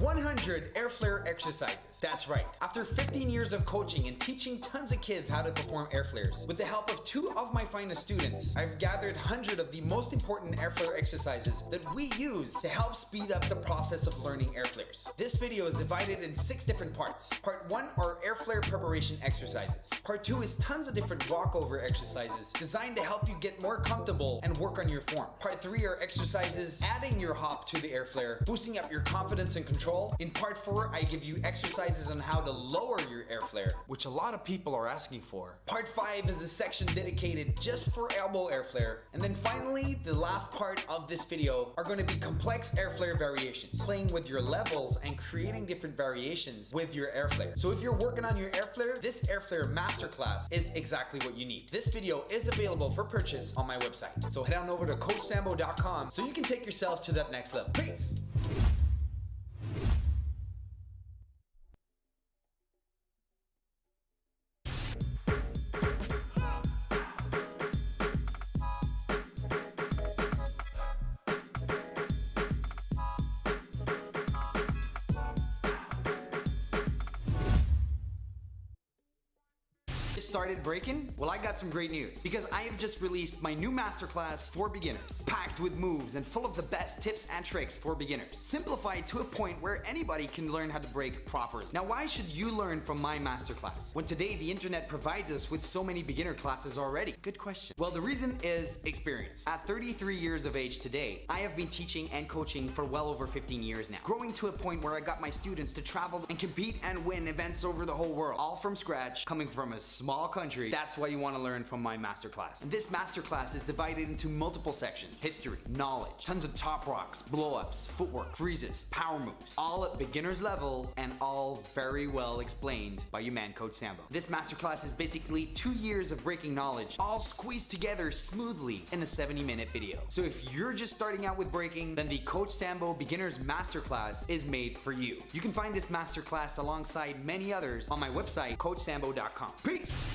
100 Airflare exercises. That's right. After 15 years of coaching and teaching tons of kids how to perform airflares, with the help of 2 of my finest students, I've gathered 100 of the most important airflare exercises that we use to help speed up the process of learning airflares. This video is divided in 6 different parts. Part 1 are airflare preparation exercises. Part 2 is tons of different walkover exercises designed to help you get more comfortable and work on your form. Part 3 are exercises adding your hop to the airflare, boosting up your confidence and control. In part 4, I give you exercises on how to lower your airflare, which a lot of people are asking for. Part 5 is a section dedicated just for elbow airflare. And then finally, the last part of this video are going to be complex airflare variations, playing with your levels and creating different variations with your airflare. So if you're working on your airflare, this airflare masterclass is exactly what you need. This video is available for purchase on my website. So head on over to coachsambo.com so you can take yourself to that next level. Peace! Started breaking? Well, I got some great news because I have just released my new masterclass for beginners, packed with moves and full of the best tips and tricks for beginners, simplified to a point where anybody can learn how to break properly. Now, why should you learn from my masterclass when today the internet provides us with so many beginner classes already? Good question. Well, the reason is experience. At 33 years of age today, I have been teaching and coaching for well over 15 years now, growing to a point where I got my students to travel and compete and win events over the whole world, all from scratch, coming from a small country. That's why you want to learn from my masterclass. And this masterclass is divided into multiple sections: history, knowledge, tons of top rocks, blow-ups, footwork, freezes, power moves, all at beginner's level and all very well explained by your man Coach Sambo. This masterclass is basically 2 years of breaking knowledge, all squeezed together smoothly in a 70-minute video. So if you're just starting out with breaking, then the Coach Sambo Beginners Masterclass is made for you. You can find this masterclass alongside many others on my website, coachsambo.com. Peace!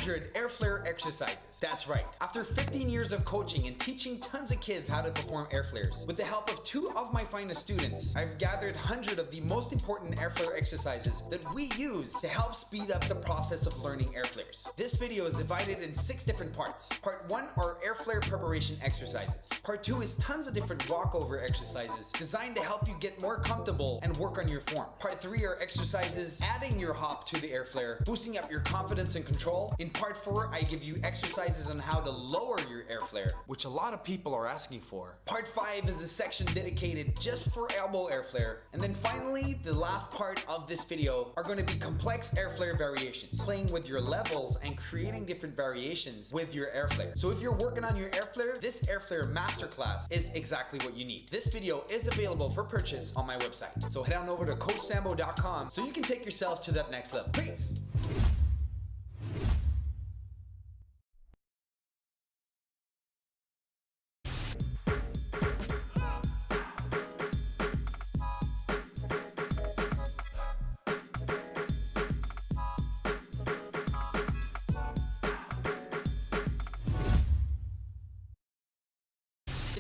Airflare exercises. That's right. After 15 years of coaching and teaching tons of kids how to perform airflares, with the help of 2 of my finest students, I've gathered 100 of the most important airflare exercises that we use to help speed up the process of learning airflares. This video is divided in 6 different parts. Part 1 are airflare preparation exercises. Part 2 is tons of different walkover exercises designed to help you get more comfortable and work on your form. Part 3 are exercises adding your hop to the airflare, boosting up your confidence and control. In part 4, I give you exercises on how to lower your airflare, which a lot of people are asking for. Part 5 is a section dedicated just for elbow airflare. And then finally, the last part of this video are going to be complex airflare variations, playing with your levels and creating different variations with your airflare. So if you're working on your airflare, this airflare masterclass is exactly what you need. This video is available for purchase on my website. So head on over to coachsambo.com so you can take yourself to that next level. Peace!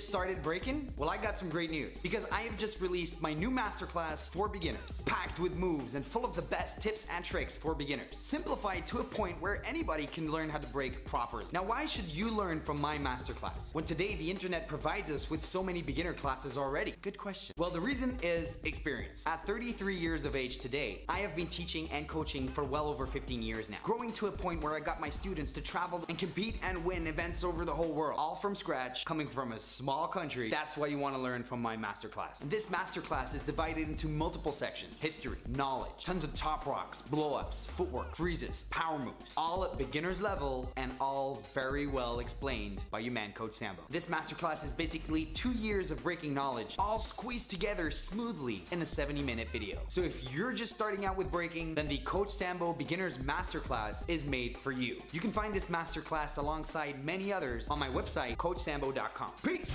Just started breaking? Well, I got some great news because I have just released my new masterclass for beginners, packed with moves and full of the best tips and tricks for beginners, simplified to a point where anybody can learn how to break properly. Now, why should you learn from my masterclass when today the internet provides us with so many beginner classes already? Good question. Well, the reason is experience. At 33 years of age today, I have been teaching and coaching for well over 15 years now, growing to a point where I got my students to travel and compete and win events over the whole world, all from scratch, coming from a small country. That's why you want to learn from my masterclass. And this masterclass is divided into multiple sections: history, knowledge, tons of top rocks, blow-ups, footwork, freezes, power moves, all at beginner's level and all very well explained by your man, Coach Sambo. This masterclass is basically 2 years of breaking knowledge, all squeezed together smoothly in a 70-minute video. So if you're just starting out with breaking, then the Coach Sambo Beginners Masterclass is made for you. You can find this masterclass alongside many others on my website, coachsambo.com. Peace!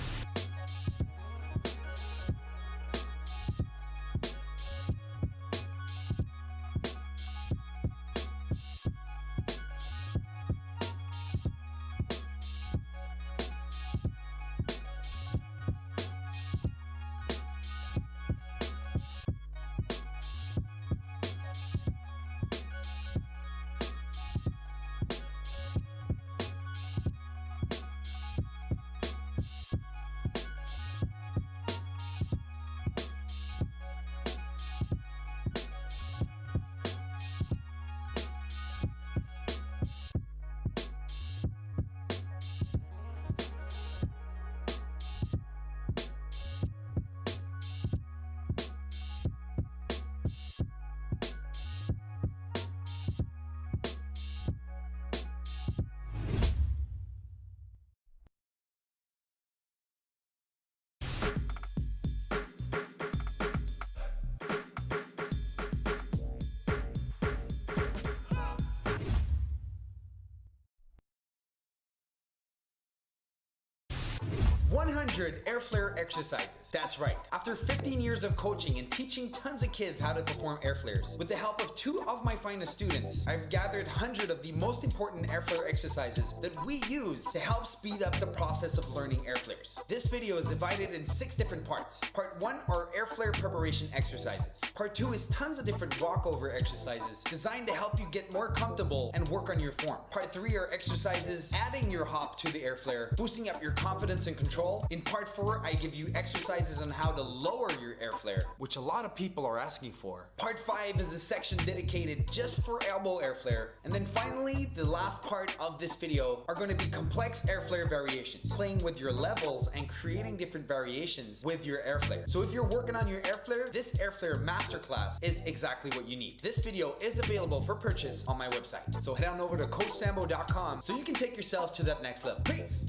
Airflare exercises. That's right. After 15 years of coaching and teaching tons of kids how to perform airflares, with the help of 2 of my finest students, I've gathered 100 of the most important airflare exercises that we use to help speed up the process of learning airflares. This video is divided in 6 different parts. Part 1 are airflare preparation exercises. Part 2 is tons of different walkover exercises designed to help you get more comfortable and work on your form. Part 3 are exercises adding your hop to the airflare, boosting up your confidence and control. In Part 4, I give you exercises on how to lower your airflare, which a lot of people are asking for. Part 5 is a section dedicated just for elbow airflare. And then finally, the last part of this video are going to be complex airflare variations, playing with your levels and creating different variations with your airflare. So if you're working on your airflare, this airflare masterclass is exactly what you need. This video is available for purchase on my website. So head on over to coachsambo.com so you can take yourself to that next level. Peace!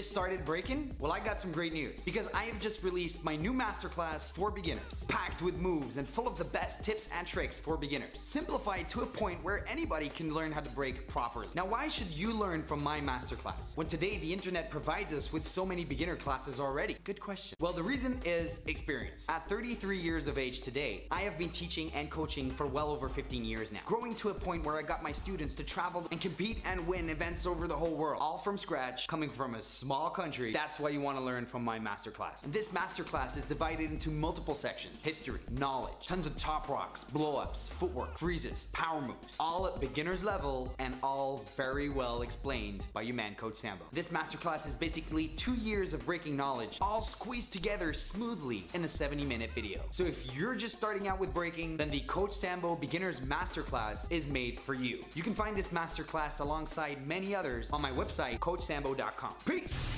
Started breaking? Well, I got some great news because I have just released my new masterclass for beginners, packed with moves and full of the best tips and tricks for beginners, simplified to a point where anybody can learn how to break properly. Now, why should you learn from my masterclass when today the internet provides us with so many beginner classes already? Good question. Well, the reason is experience. At 33 years of age today, I have been teaching and coaching for well over 15 years now, growing to a point where I got my students to travel and compete and win events over the whole world, all from scratch, coming from a small country. That's why you want to learn from my masterclass. And this masterclass is divided into multiple sections: history, knowledge, tons of top rocks, blow-ups, footwork, freezes, power moves, all at beginner's level and all very well explained by your man, Coach Sambo. This masterclass is basically 2 years of breaking knowledge, all squeezed together smoothly in a 70-minute video. So if you're just starting out with breaking, then the Coach Sambo Beginners Masterclass is made for you. You can find this masterclass alongside many others on my website, coachsambo.com. Peace!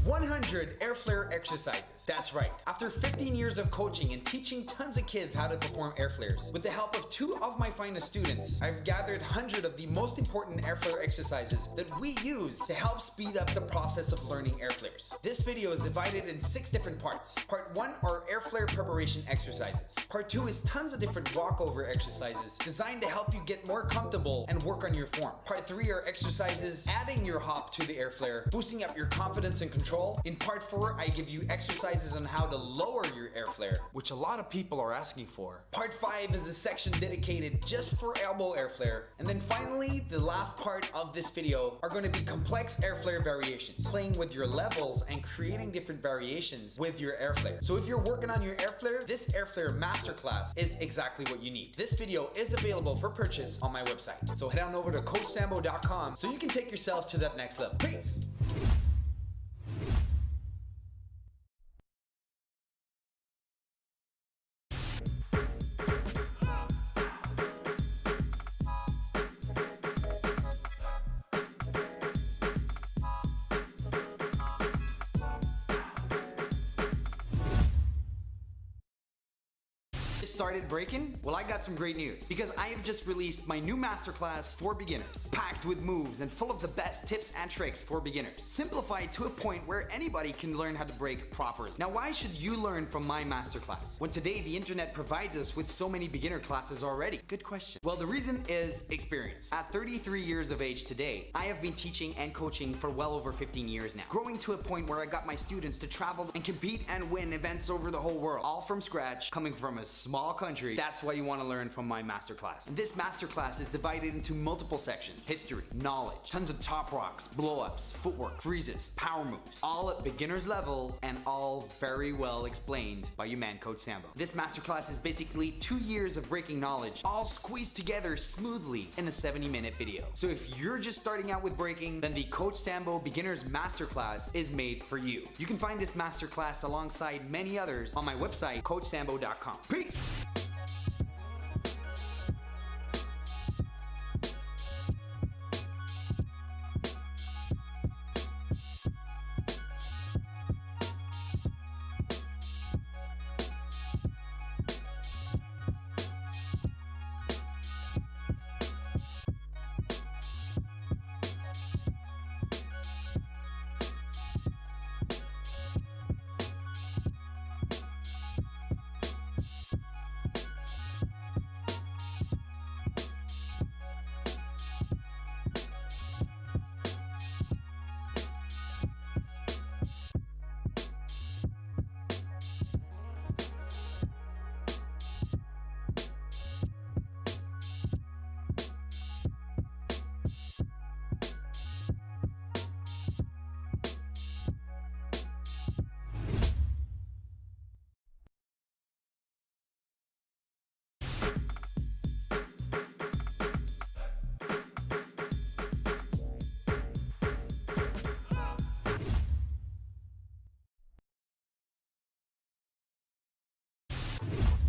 100 Airflare exercises. That's right. After 15 years of coaching and teaching tons of kids how to perform Airflares, with the help of 2 of my finest students, I've gathered 100 of the most important Airflare exercises that we use to help speed up the process of learning Airflares. This video is divided in 6 different parts. Part 1 are Airflare preparation exercises. Part 2 is tons of different walkover exercises designed to help you get more comfortable and work on your form. Part 3 are exercises adding your hop to the Airflare, boosting up your confidence and control. In part 4, I give you exercises on how to lower your Airflare, which a lot of people are asking for. Part 5 is a section dedicated just for elbow Airflare. And then finally, the last part of this video are going to be complex Airflare variations, playing with your levels and creating different variations with your Airflare. So if you're working on your Airflare, this Airflare masterclass is exactly what you need. This video is available for purchase on my website. So head on over to coachsambo.com so you can take yourself to that next level. Peace! Started breaking? Well, I got some great news because I have just released my new masterclass for beginners, packed with moves and full of the best tips and tricks for beginners, simplified to a point where anybody can learn how to break properly. Now, why should you learn from my masterclass when today the internet provides us with so many beginner classes already? Good question. Well, the reason is experience. At 33 years of age today, I have been teaching and coaching for well over 15 years now, growing to a point where I got my students to travel and compete and win events over the whole world, all from scratch, coming from a small country. That's why you want to learn from my masterclass. And this masterclass is divided into multiple sections: history, knowledge, tons of top rocks, blow-ups, footwork, freezes, power moves, all at beginner's level and all very well explained by your man, Coach Sambo. This masterclass is basically 2 years of breaking knowledge, all squeezed together smoothly in a 70-minute video. So if you're just starting out with breaking, then the Coach Sambo Beginners Masterclass is made for you. You can find this masterclass alongside many others on my website, coachsambo.com. Peace!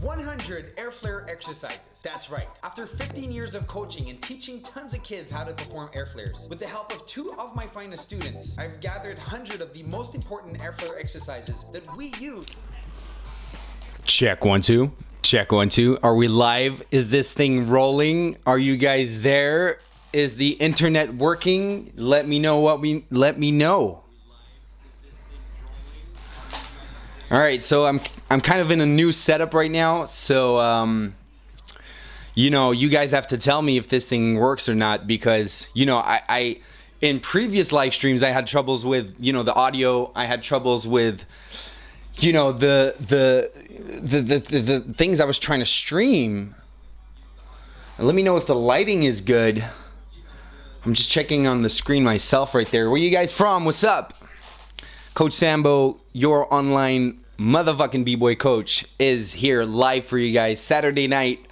"100 Airflare exercises." That's right. After 15 years of coaching and teaching tons of kids how to perform Airflares, with the help of 2 of my finest students, I've gathered 100 of the most important Airflare exercises that we use. Check 1 2. Check 1 2. Are we live? Is this thing rolling? Are you guys there? Is the internet working? Let me know let me know. All right, so I'm kind of in a new setup right now, so you know, you guys have to tell me if this thing works or not, because you know, I in previous live streams I had troubles with, you know, the audio. I had troubles with, you know, the things I was trying to stream. And let me know if the lighting is good. I'm just checking on the screen myself right there. Where you guys from? What's up? Coach Sambo, your online motherfucking b-boy coach, is here live for you guys Saturday night.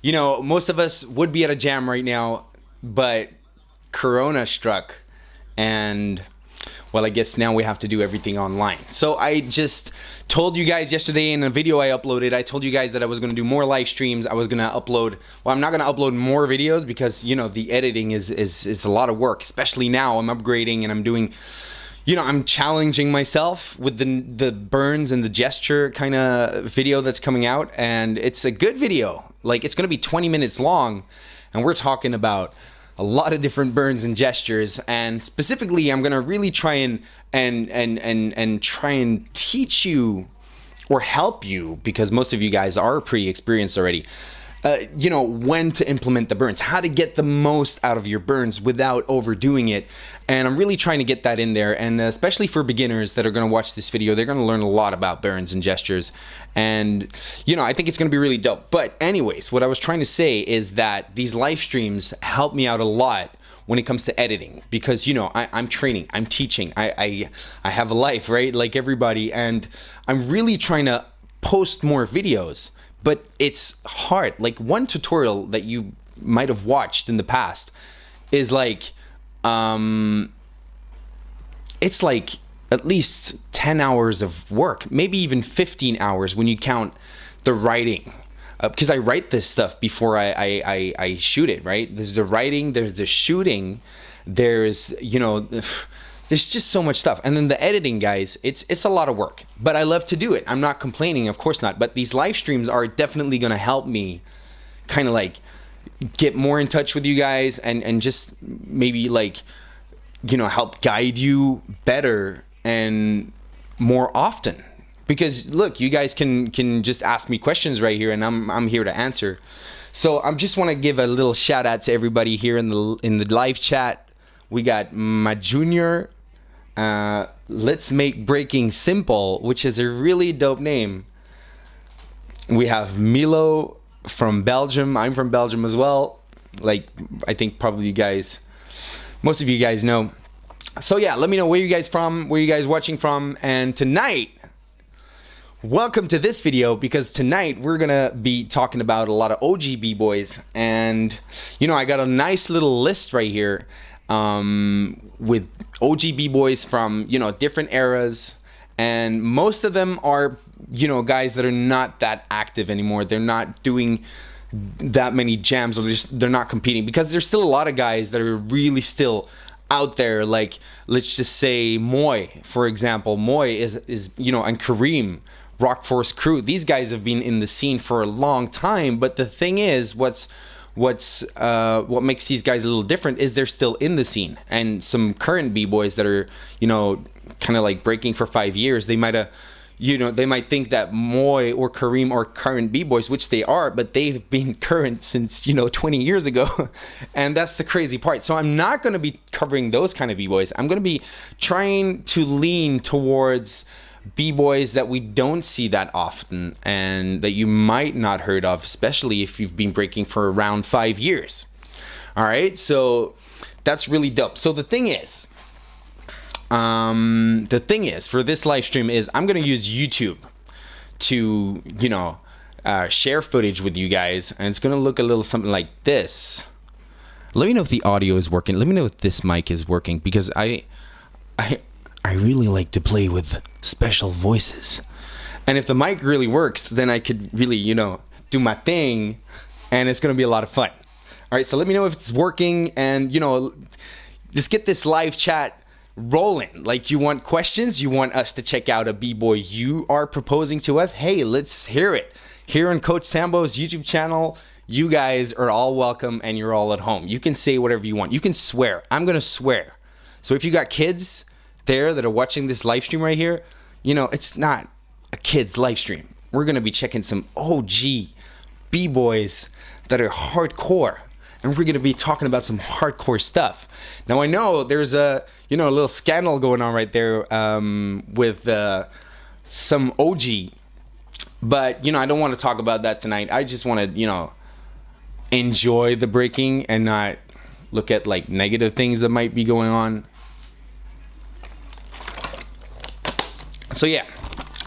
You know, most of us would be at a jam right now, but Corona struck, and well, I guess now we have to do everything online. So I just told you guys yesterday in a video I uploaded, I told you guys that I was going to do more live streams. I was going to upload, well, I'm not going to upload more videos because, you know, the editing is a lot of work, especially now I'm upgrading and I'm doing, I'm challenging myself with the burns and the gesture kind of video that's coming out, and it's a good video. Like, it's going to be 20 minutes long, and we're talking about a lot of different burns and gestures, and specifically I'm going to really try and try and teach you or help you, because most of you guys are pretty experienced already, when to implement the burns, how to get the most out of your burns without overdoing it. And I'm really trying to get that in there. And especially for beginners that are going to watch this video, they're going to learn a lot about burns and gestures. And, I think it's going to be really dope. But anyways, what I was trying to say is that these live streams help me out a lot when it comes to editing, because, I'm training, I'm teaching, I have a life, right? Like everybody. And I'm really trying to post more videos. But it's hard. Like, one tutorial that you might have watched in the past is like, it's like at least 10 hours of work, maybe even 15 hours when you count the writing. Because I write this stuff before I shoot it, right? There's the writing, there's the shooting, there's, there's just so much stuff. And then the editing, guys, it's a lot of work, but I love to do it. I'm not complaining, of course not. But these live streams are definitely going to help me kind of like get more in touch with you guys and just maybe like, help guide you better and more often. Because look, you guys can just ask me questions right here, and I'm here to answer. So I just want to give a little shout out to everybody here in the live chat. We got my junior. Let's Make Breaking Simple, which is a really dope name. We have Milo from Belgium. I'm from Belgium as well. Like, I think probably most of you guys know. So yeah, let me know where you guys from, where you guys watching from. And tonight, welcome to this video, because tonight we're gonna be talking about a lot of OG B-boys. And I got a nice little list right here with OG B-boys from, different eras, and most of them are, guys that are not that active anymore. They're not doing that many jams, or they're not competing, because there's still a lot of guys that are really still out there. Like, let's just say Moy, for example. Moy is and Kareem, Rock Force Crew. These guys have been in the scene for a long time, but the thing is, what makes these guys a little different is they're still in the scene. And some current b-boys that are kind of like breaking for 5 years, they might think that Moy or Kareem are current b-boys, which they are, but they've been current since 20 years ago. And that's the crazy part. So I'm not going to be covering those kind of b-boys. I'm going to be trying to lean towards b-boys that we don't see that often and that you might not heard of, especially if you've been breaking for around 5 years. All right, so that's really dope. So the thing is for this live stream is I'm gonna use YouTube to share footage with you guys, and it's gonna look a little something like this. Let me know if the audio is working. Let me know if this mic is working, because I really like to play with special voices. And if the mic really works, then I could really, do my thing, and it's going to be a lot of fun. All right, so let me know if it's working, and, just get this live chat rolling. Like, you want questions? You want us to check out a b-boy you are proposing to us? Hey, let's hear it. Here on Coach Sambo's YouTube channel, you guys are all welcome, and you're all at home. You can say whatever you want. You can swear. I'm going to swear. So if you got kids there that are watching this live stream right here, it's not a kid's live stream. We're gonna be checking some OG b-boys that are hardcore, and we're gonna be talking about some hardcore stuff. Now, I know there's a a little scandal going on right there with some OG, but I don't want to talk about that tonight. I just want to enjoy the breaking and not look at like negative things that might be going on. So yeah,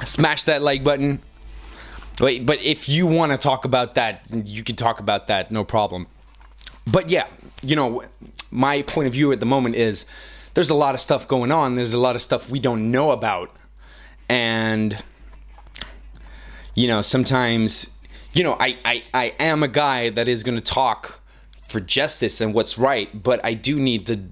smash that like button. Wait, but if you want to talk about that, you can talk about that, no problem. But yeah, my point of view at the moment is there's a lot of stuff going on. There's a lot of stuff we don't know about. And, sometimes, I am a guy that is going to talk for justice and what's right, but I do need the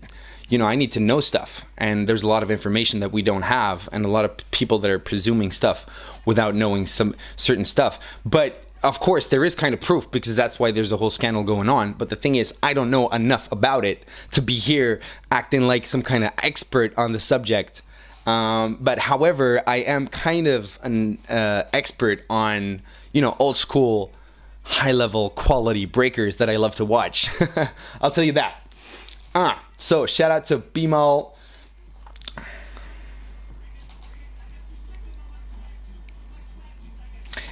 I need to know stuff, and there's a lot of information that we don't have, and a lot of people that are presuming stuff without knowing some certain stuff. But of course there is kind of proof, because that's why there's a whole scandal going on. But the thing is, I don't know enough about it to be here acting like some kind of expert on the subject. But however, I am kind of an expert on, old school, high level quality breakers that I love to watch. I'll tell you that. So shout out to Bboy.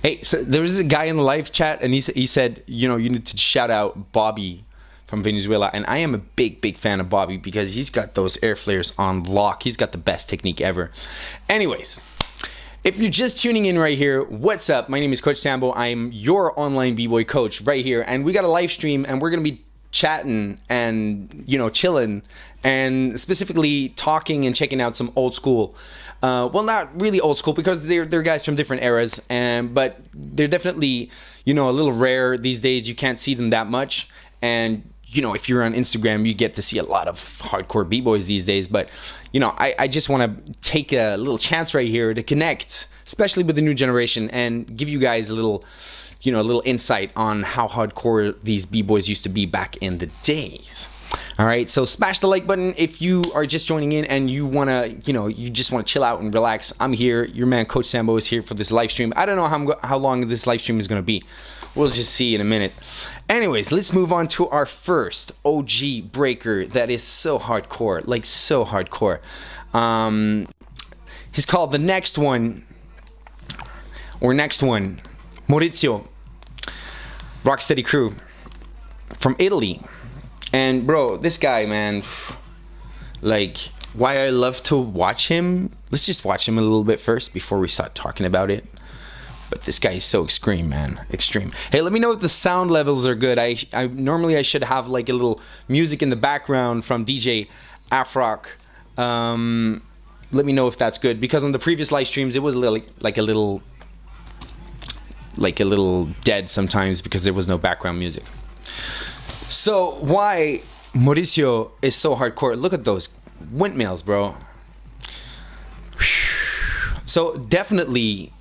Hey, so there was a guy in the live chat, and he said, you need to shout out Bobby from Venezuela. And I am a big fan of Bobby, because he's got those Airflares on lock. He's got the best technique ever. Anyways, if you're just tuning in right here, what's up? My name is Coach Sambo. I'm your online B-boy coach right here. And we got a live stream, and we're going to be chatting and, chilling, and specifically talking and checking out some old school. Well, not really old school, because they're guys from different eras, but they're definitely, a little rare these days. You can't see them that much. And, if you're on Instagram, you get to see a lot of hardcore B-boys these days. But, I just want to take a little chance right here to connect, especially with the new generation, and give you guys a little insight on how hardcore these B-boys used to be back in the days. All right, so smash the like button if you are just joining in and you want to, you just want to chill out and relax. I'm here. Your man, Coach Sambo, is here for this live stream. I don't know how long this live stream is going to be. We'll just see in a minute. Anyways, let's move on to our first OG breaker that is so hardcore, like so hardcore. He's called the Next One, Maurizio, Rocksteady Crew from Italy. And bro, this guy, man, like, why I love to watch him. Let's just watch him a little bit first before we start talking about it. But this guy is so extreme, man, extreme. Hey, let me know if the sound levels are good. I normally I should have like a little music in the background from DJ Afrock. Let me know if that's good, because on the previous live streams it was like a little dead sometimes because there was no background music. So why Mauricio is so hardcore? Look at those windmills, bro. So definitely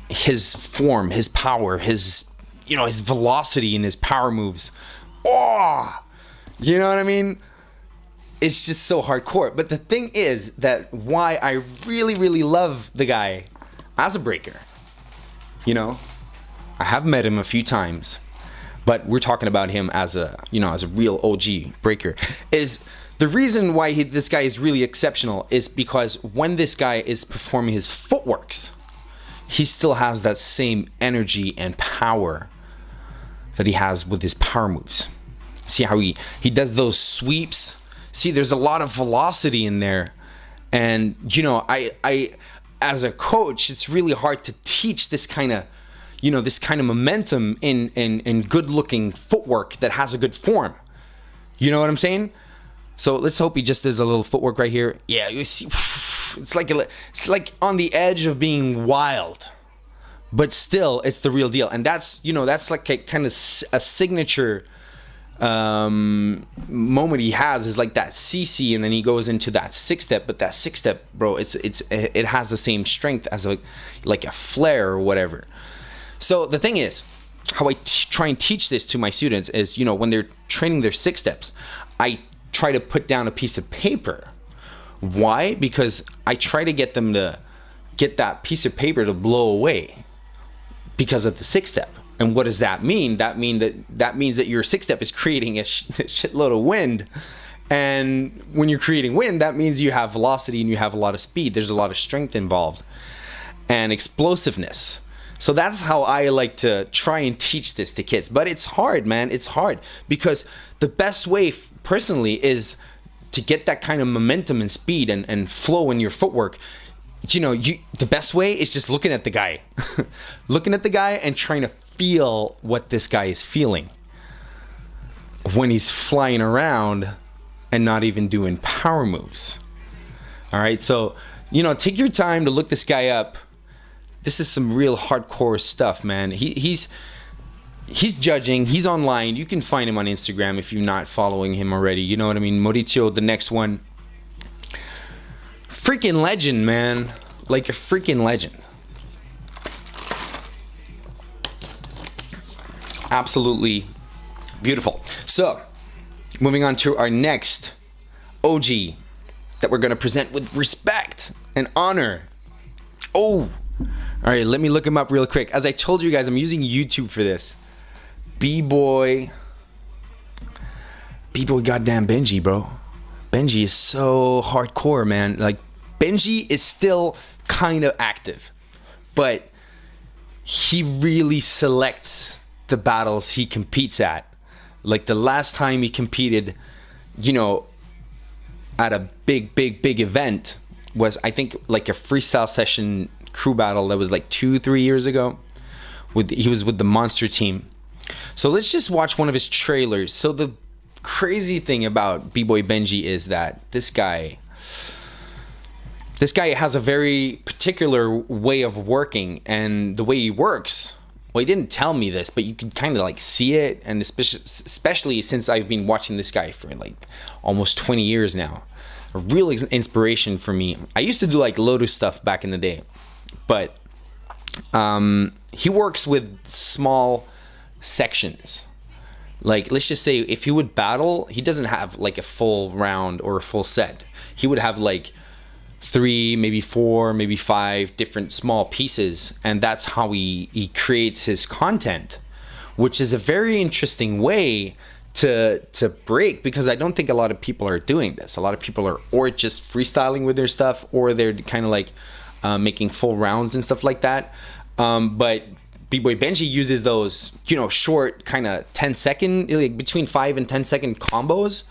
his form, his power, his velocity and his power moves. Oh, you know what I mean? It's just so hardcore. But the thing is that why I really love the guy as a breaker, I have met him a few times, but we're talking about him as a real OG breaker, is the reason why this guy is really exceptional is because when this guy is performing his footworks, he still has that same energy and power that he has with his power moves. See how he does those sweeps? See, there's a lot of velocity in there. And, I as a coach, it's really hard to teach this kind of momentum in good-looking footwork that has a good form. You know what I'm saying? So let's hope he just does a little footwork right here. Yeah, you see, it's like on the edge of being wild, but still, it's the real deal. And that's like a kind of a signature moment he has, is like that CC, and then he goes into that 6-step. But that 6-step, bro, it has the same strength as like a flare or whatever. So the thing is, how I try and teach this to my students is, when they're training their 6-steps, I try to put down a piece of paper. Why? Because I try to get them to get that piece of paper to blow away because of the 6-step. And what does that mean? That means that your 6-step is creating a shitload of wind. And when you're creating wind, that means you have velocity and you have a lot of speed. There's a lot of strength involved and explosiveness. So that's how I like to try and teach this to kids. But it's hard, man. It's hard because the best way personally is to get that kind of momentum and speed and flow in your footwork. The best way is just looking at the guy. Looking at the guy and trying to feel what this guy is feeling when he's flying around and not even doing power moves. All right, so take your time to look this guy up. This is some real hardcore stuff, man. He's he's judging. He's online. You can find him on Instagram if you're not following him already. You know what I mean? Maurizio, the next one. Freaking legend, man. Like a freaking legend. Absolutely beautiful. So, moving on to our next OG that we're going to present with respect and honor. Oh, all right, let me look him up real quick. As I told you guys, I'm using YouTube for this. Bboy goddamn Benji, bro. Benji is so hardcore, man. Like, Benji is still kind of active, but he really selects the battles he competes at. Like the last time he competed, you know, at a big event was, I think, like a freestyle session crew battle that was like 2-3 years ago. He was with the Monster team. So let's just watch one of his trailers. So the crazy thing about Bboy Benji is that this guy has a very particular way of working, and the way he works, well, he didn't tell me this, but you can kind of like see it, and especially since I've been watching this guy for like almost 20 years now. A real inspiration for me. I used to do like Lotus stuff back in the day, but he works with small sections. Like, let's just say if he would battle, he doesn't have like a full round or a full set. He would have like 3, maybe 4, maybe 5 different small pieces, and that's how he creates his content, which is a very interesting way to break, because I don't think a lot of people are doing this. A lot of people are or just freestyling with their stuff, or they're kind of like making full rounds and stuff like that. But Bboy Benji uses those, you know, short kind of 10-second, like between 5 and 10-second combos.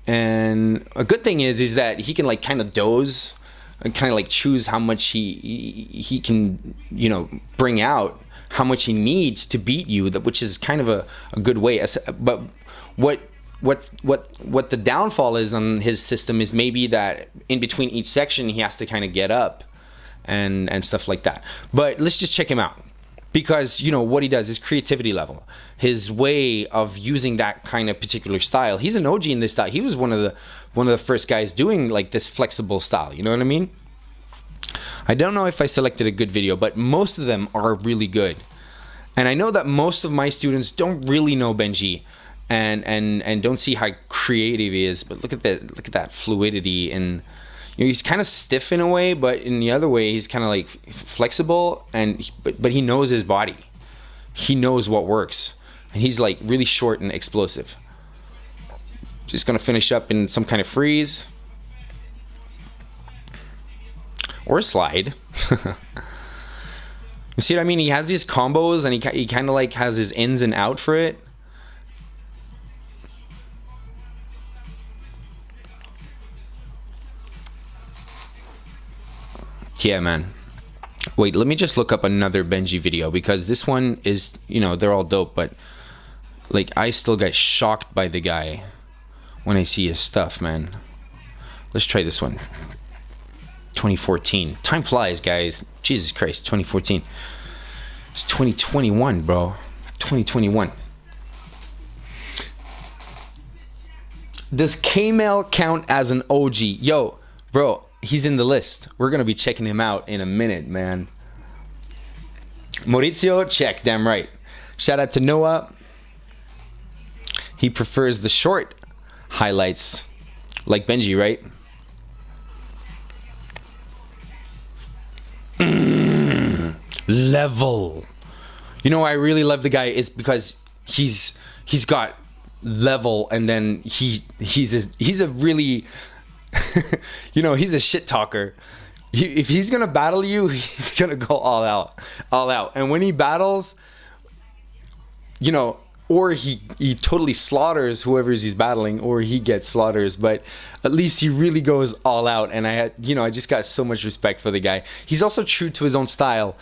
And a good thing is that he can like kind of doze and kind of like choose how much he can, you know, bring out, how much he needs to beat you, which is kind of a good way. But what the downfall is on his system is maybe that in between each section he has to kind of get up and stuff like that. But let's just check him out, because, you know, what he does, his creativity level, his way of using that kind of particular style. He's an OG in this style. He was one of the first guys doing like this flexible style. You know what I mean? I don't know if I selected a good video, but most of them are really good. And I know that most of my students don't really know Benji and don't see how creative he is. But look at that fluidity, and you know, he's kind of stiff in a way, but in the other way he's kind of like flexible, and but he knows his body. He knows what works, and he's like really short and explosive. Just gonna finish up in some kind of freeze or slide. You see what I mean? He has these combos, and he kind of like has his ins and out for it. Yeah, man. Wait, let me just look up another Benji video, because this one is, you know, they're all dope, but like I still get shocked by the guy when I see his stuff, man. Let's try this one. 2014. Time flies, guys. Jesus Christ, 2014. It's 2021, bro. 2021. Does K-Mel count as an OG? Yo, bro, he's in the list. We're gonna be checking him out in a minute, man. Maurizio, check, damn right. Shout out to Noah. He prefers the short highlights, like Benji, right? Level. You know why I really love the guy is because he's got level, and then he's a really you know, he's a shit talker. If he's gonna battle you, he's gonna go all out. And when he battles, you know, or he totally slaughters whoever he's battling, or he gets slaughters, but at least he really goes all out. And I just got so much respect for the guy. He's also true to his own style,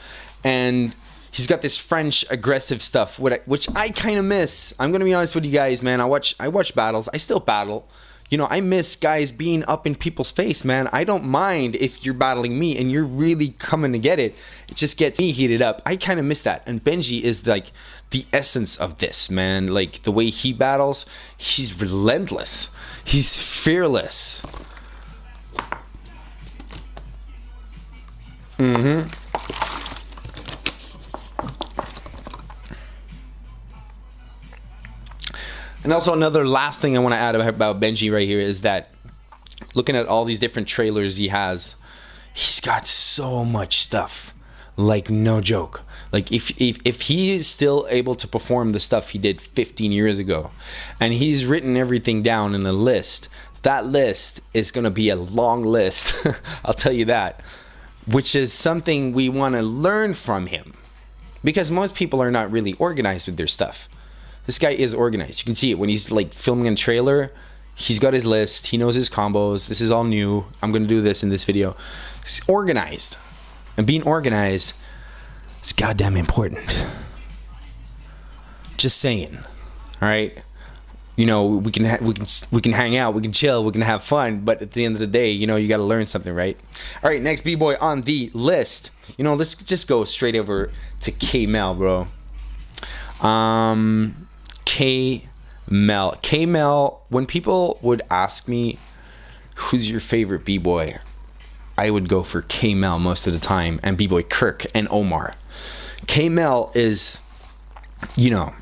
and he's got this French aggressive stuff, which I kind of miss. I'm gonna be honest with you guys, man. I watch battles. I still battle. you know, I miss guys being up in people's face, man. I don't mind if you're battling me and you're really coming to get it. It just gets me heated up. I kind of miss that. And Benji is like the essence of this, man. Like the way he battles, he's relentless. He's fearless. And also another last thing I want to add about Benji right here is that looking at all these different trailers he has, he's got so much stuff, like no joke. Like if he is still able to perform the stuff he did 15 years ago, and he's written everything down in a list, that list is going to be a long list. I'll tell you that, which is something we want to learn from him, because most people are not really organized with their stuff. This guy is organized. You can see it when he's like filming a trailer. He's got his list. He knows his combos. This is all new. I'm going to do this in this video. He's organized. And being organized is goddamn important. Just saying. All right? You know, we can hang out, we can chill, we can have fun, but at the end of the day, you know, you got to learn something, right? All right, next B-boy on the list. You know, let's just go straight over to K-Mel, bro. K-Mel, when people would ask me who's your favorite B-boy, I would go for K-Mel most of the time, and B-boy Kirk and Omar. K-Mel is, you know,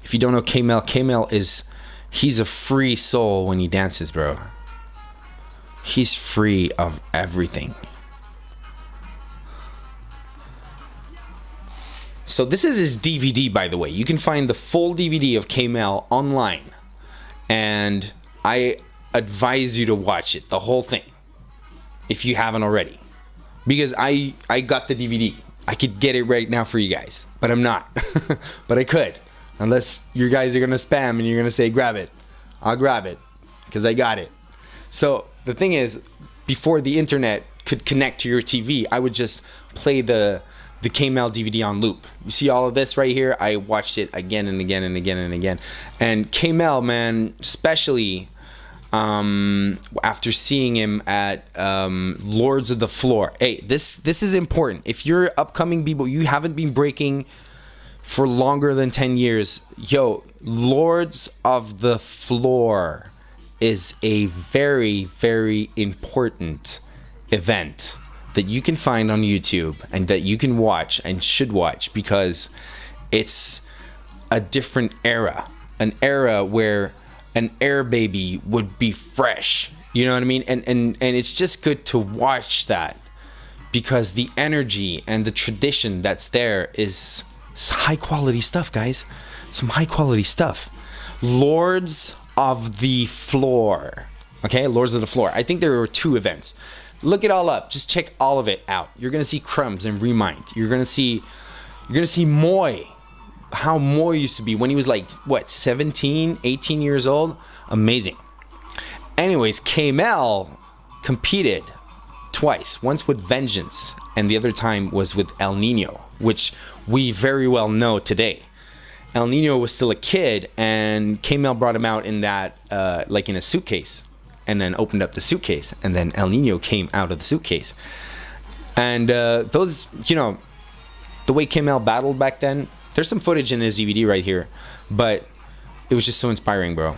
if you don't know K-Mel he's a free soul when he dances, bro. He's free of everything. So this is his DVD, by the way. You can find the full DVD of K-Mel online, and I advise you to watch it, the whole thing, if you haven't already, because I got the DVD. I could get it right now for you guys, but I'm not. But I could, unless you guys are gonna spam and you're gonna say grab it. I'll grab it because I got it. So the thing is, before the internet could connect to your TV, I would just play the K-Mel DVD on loop. You see all of this right here? I watched it again and again and again and again. And K-Mel, man, especially after seeing him at Lords of the Floor. Hey, this is important. If you're upcoming B-boy, you haven't been breaking for longer than 10 years, yo, Lords of the Floor is a very, very important event that you can find on YouTube and that you can watch and should watch, because it's a different era, an era where an Air Baby would be fresh, you know what I mean? And it's just good to watch that, because the energy and the tradition that's there is high quality stuff, guys. Some high quality stuff. Lords of the Floor. Okay, Lords of the Floor. I think there were 2 events. Look it all up. Just check all of it out. You're gonna see Crumbs and Remind. You're gonna see Moy. How Moy used to be when he was like, what, 17, 18 years old? Amazing. Anyways, K-Mel competed twice. Once with Vengeance, and the other time was with El Nino, which we very well know today. El Nino was still a kid, and K-Mel brought him out in that, like in a suitcase, and then opened up the suitcase, and then El Nino came out of the suitcase. And those, you know, the way K-Mel battled back then, there's some footage in his DVD right here, but it was just so inspiring, bro.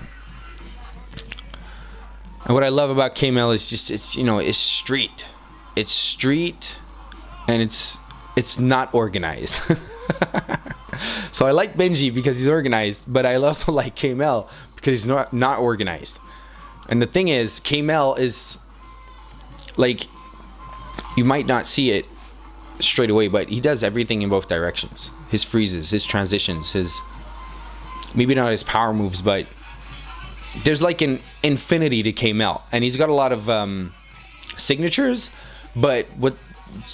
And what I love about K-Mel is just, it's, you know, it's street. It's street, and it's not organized. So I like Benji because he's organized, but I also like K-Mel because he's not organized. And the thing is, K-Mel is, like, you might not see it straight away, but he does everything in both directions. His freezes, his transitions, his, maybe not his power moves, but there's like an infinity to K-Mel. And he's got a lot of signatures, but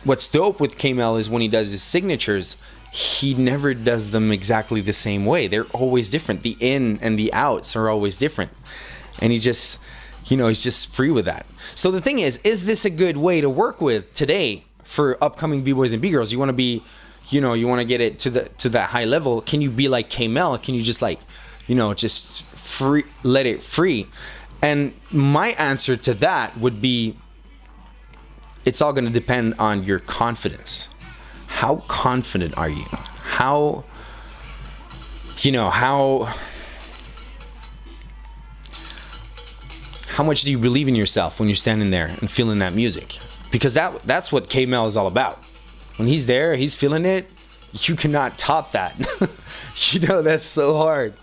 what's dope with K-Mel is when he does his signatures, he never does them exactly the same way. They're always different. The in and the outs are always different. And he just, you know, he's just free with that. So the thing is this a good way to work with today for upcoming B-boys and B-girls? You want to be, you know, you want to get it to that high level. Can you be like K-Mel? Can you just, like, you know, just free, let it free? And my answer to that would be, it's all going to depend on your confidence. How confident are you? How much do you believe in yourself when you're standing there and feeling that music? Because that's what K-Mel is all about. When he's there, he's feeling it. You cannot top that. That's so hard.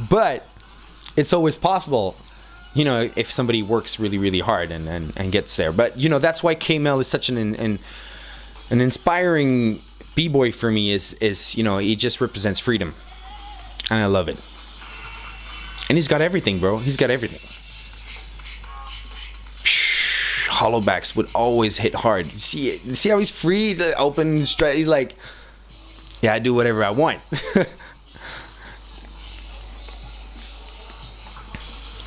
But it's always possible, if somebody works really, really hard and gets there. But, that's why K-Mel is such an inspiring B-boy for me is he just represents freedom. And I love it. And he's got everything, bro. He's got everything. Hollowbacks would always hit hard. See how he's free to open straight. He's like, yeah, I do whatever I want.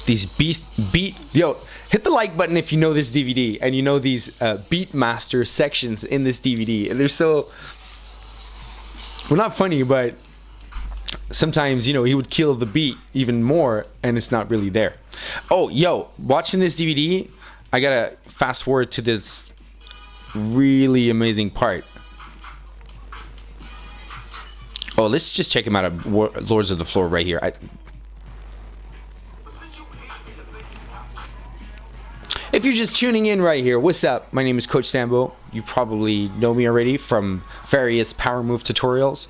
These hit the like button if you know this DVD and you know these beat master sections in this DVD, and they're so, well, not funny, but sometimes he would kill the beat even more and it's not really there. Watching this DVD, I gotta fast forward to this really amazing part. Let's just check him out at Lords of the Floor right here. If you're just tuning in right here, what's up? My name is Coach Sambo. You probably know me already from various power move tutorials.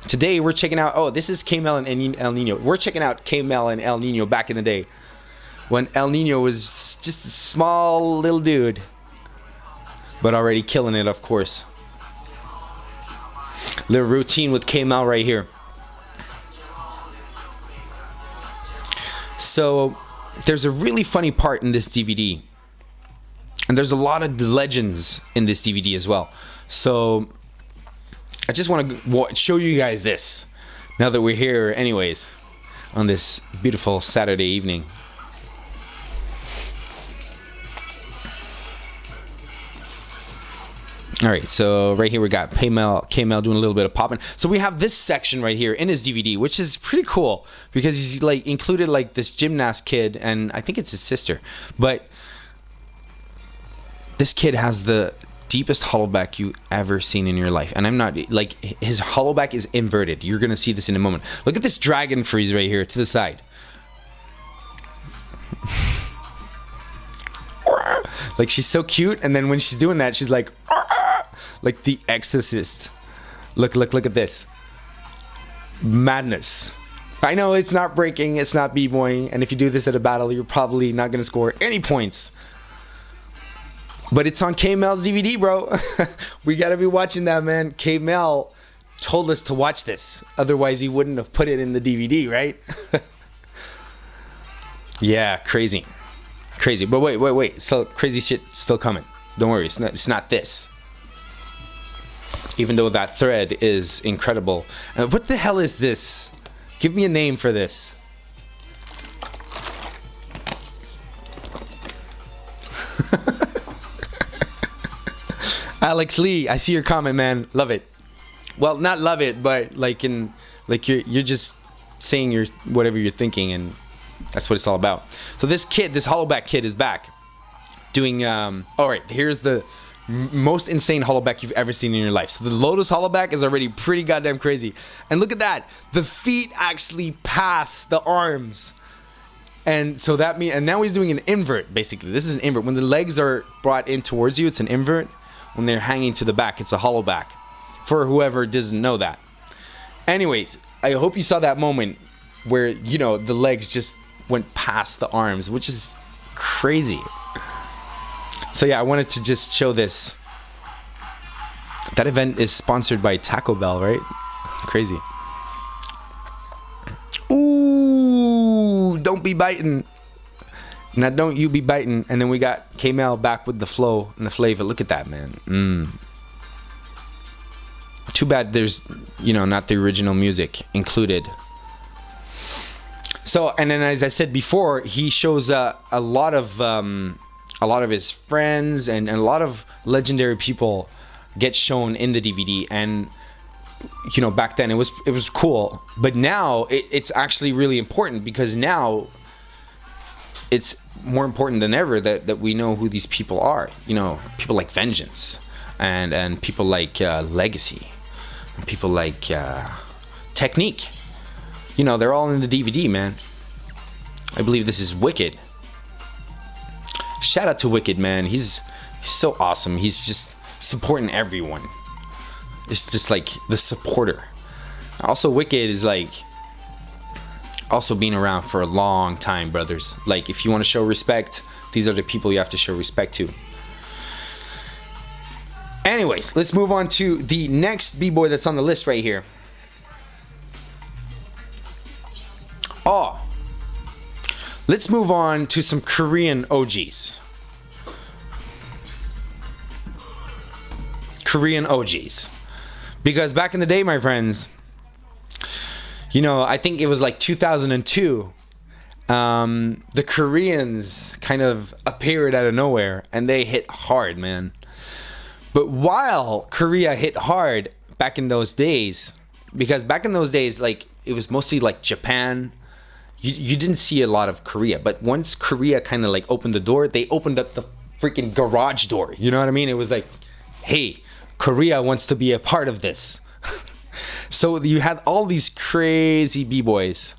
Today we're checking out, this is K-Mel and El Nino. We're checking out K-Mel and El Nino back in the day, when El Nino was just a small little dude, but already killing it, of course. Little routine with K-Mel right here. So there's a really funny part in this DVD, and there's a lot of legends in this DVD as well. So I just want to show you guys this now that we're here anyways on this beautiful Saturday evening. All right, so right here we got K-Mel doing a little bit of popping. So we have this section right here in his DVD, which is pretty cool because he's like included like this gymnast kid, and I think it's his sister. But this kid has the deepest hollowback you ever seen in your life, and I'm not like, his hollowback is inverted. You're gonna see this in a moment. Look at this dragon freeze right here to the side. Like, she's so cute, and then when she's doing that, she's like the Exorcist. Look at this madness. I know it's not breaking, it's not b-boying, and if you do this at a battle, you're probably not gonna score any points. But it's on K-Mel's DVD, bro. We gotta be watching that, man. K-Mel told us to watch this. Otherwise, he wouldn't have put it in the DVD, right? Yeah, crazy. But wait. So crazy shit still coming. Don't worry, it's not this. Even though that thread is incredible. What the hell is this? Give me a name for this. Alex Lee, I see your comment, man. Love it. Well, not love it, but you're just saying whatever you're thinking, and that's what it's all about. So this hollowback kid is back doing all right, here's the most insane hollowback you've ever seen in your life. So the Lotus hollowback is already pretty goddamn crazy. And look at that. The feet actually pass the arms. And so and now he's doing an invert, basically. This is an invert. When the legs are brought in towards you, it's an invert. When they're hanging to the back, it's a hollowback. For whoever doesn't know that. Anyways, I hope you saw that moment where, the legs just went past the arms, which is crazy. So yeah, I wanted to just show this. That event is sponsored by Taco Bell, right? Crazy. Ooh, don't be biting. Now don't you be biting. And then we got K-Mel back with the flow and the flavor. Look at that, man. Too bad there's, not the original music included. So, and then as I said before, he shows a lot of his friends and a lot of legendary people get shown in the DVD. And back then it was cool, but now it's actually really important, because now it's more important than ever that we know who these people are. You know, people like Vengeance, and people like Legacy, and people like Technique. You know, they're all in the DVD, man. I believe this is Wicked. Shout out to Wicked, man. He's so awesome. He's just supporting everyone. It's just like the supporter. Also, Wicked is like also been around for a long time, brothers. Like, if you want to show respect, these are the people you have to show respect to. Anyways, let's move on to the next B-boy that's on the list right here. Oh, let's move on to some Korean OGs. Korean OGs. Because back in the day, my friends, you know, I think it was like 2002, the Koreans kind of appeared out of nowhere and they hit hard, man. But while Korea hit hard back in those days, because back in those days, like, it was mostly like Japan. You didn't see a lot of Korea, but once Korea kind of like opened the door, they opened up the freaking garage door. You know what I mean? It was like, hey, Korea wants to be a part of this. So you had all these crazy B-boys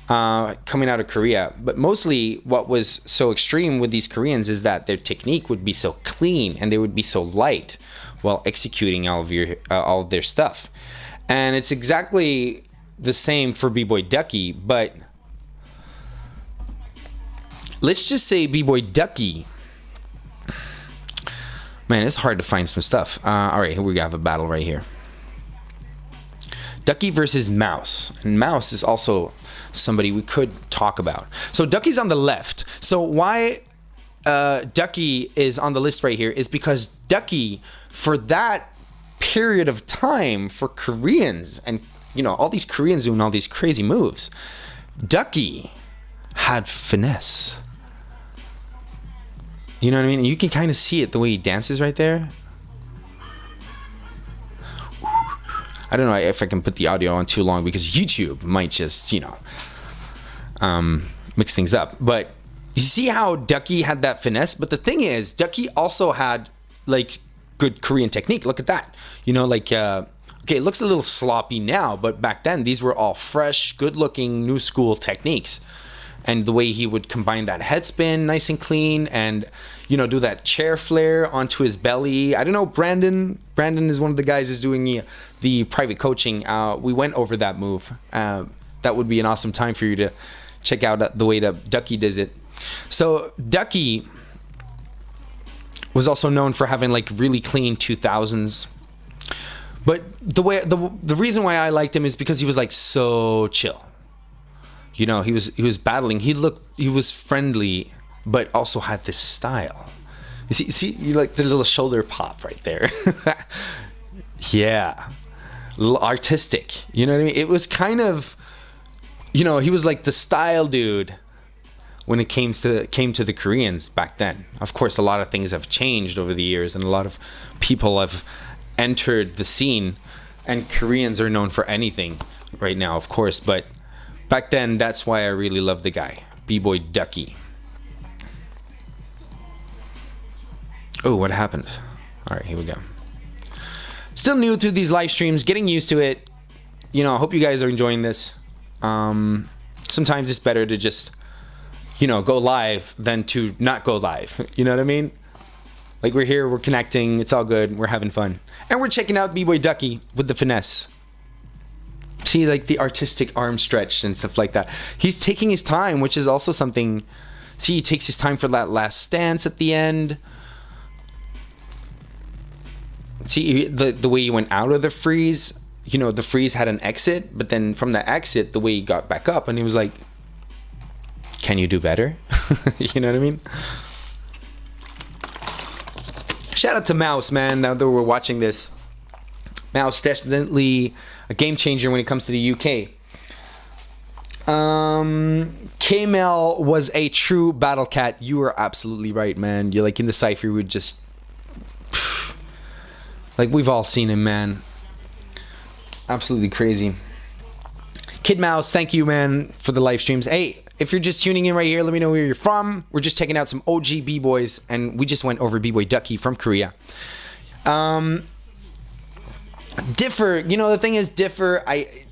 coming out of Korea. But mostly what was so extreme with these Koreans is that their technique would be so clean and they would be so light while executing all of their stuff. And it's exactly the same for B-Boy Ducky, but let's just say B-Boy Ducky. Man, it's hard to find some stuff. All right, here we have a battle right here. Ducky versus Mouse. And Mouse is also somebody we could talk about. So Ducky's on the left. So why Ducky is on the list right here is because Ducky, for that period of time, for Koreans, and you know, all these Koreans doing all these crazy moves, Ducky had finesse. You know what I mean? And you can kind of see it the way he dances right there. I don't know if I can put the audio on too long because YouTube might just, you know, mix things up. But you see how Ducky had that finesse? But the thing is, Ducky also had like good Korean technique. Look at that. You know, like, okay, it looks a little sloppy now, but back then these were all fresh, good looking, new school techniques. And the way he would combine that head spin nice and clean and, you know, do that chair flare onto his belly. I don't know, Brandon is one of the guys who's doing the private coaching. We went over that move. That would be an awesome time for you to check out the way that Ducky does it. So Ducky was also known for having like really clean 2000s. But the reason why I liked him is because he was like so chill. You know, he was battling. He was friendly, but also had this style. You see, you like the little shoulder pop right there. Yeah, a little artistic. You know what I mean? It was kind of, you know, he was like the style dude when it came to the Koreans back then. Of course, a lot of things have changed over the years, and a lot of people have entered the scene, and Koreans are known for anything right now, of course, but back then, that's why I really loved the guy, B-Boy Ducky. Oh, what happened? All right, here we go. Still new to these live streams, getting used to it. You know, I hope you guys are enjoying this. Sometimes it's better to just, you know, go live than to not go live. You know what I mean? Like, we're here, we're connecting, it's all good, we're having fun. And we're checking out B-Boy Ducky with the finesse. See, like the artistic arm stretch and stuff like that. He's taking his time, which is also something. See, he takes his time for that last stance at the end. See, the way he went out of the freeze. You know, the freeze had an exit, but then from the exit, the way he got back up, and he was like, "Can you do better?" You know what I mean? Shout out to Mouse, man. Now that we're watching this. Mouse definitely a game changer when it comes to the UK. K-Mel was a true battle cat. You are absolutely right, man. You're like in the cypher would just like we've all seen him, man. Absolutely crazy. Kid Mouse, thank you, man, for the live streams. Hey, If you're just tuning in right here, let me know where you're from. We're just checking out some OG B-boys, and we just went over B-boy Ducky from Korea. Differ, you know, the thing is Differ, I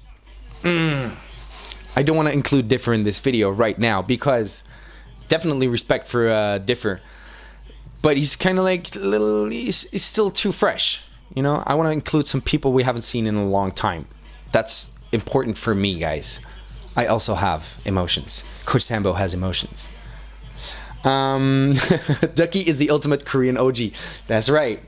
don't want to include Differ in this video right now because definitely respect for Differ, but he's kind of like he's still too fresh, you know. I want to include some people we haven't seen in a long time. That's important for me, guys. I also have emotions. Coach Sambo has emotions. Ducky is the ultimate Korean OG. That's right.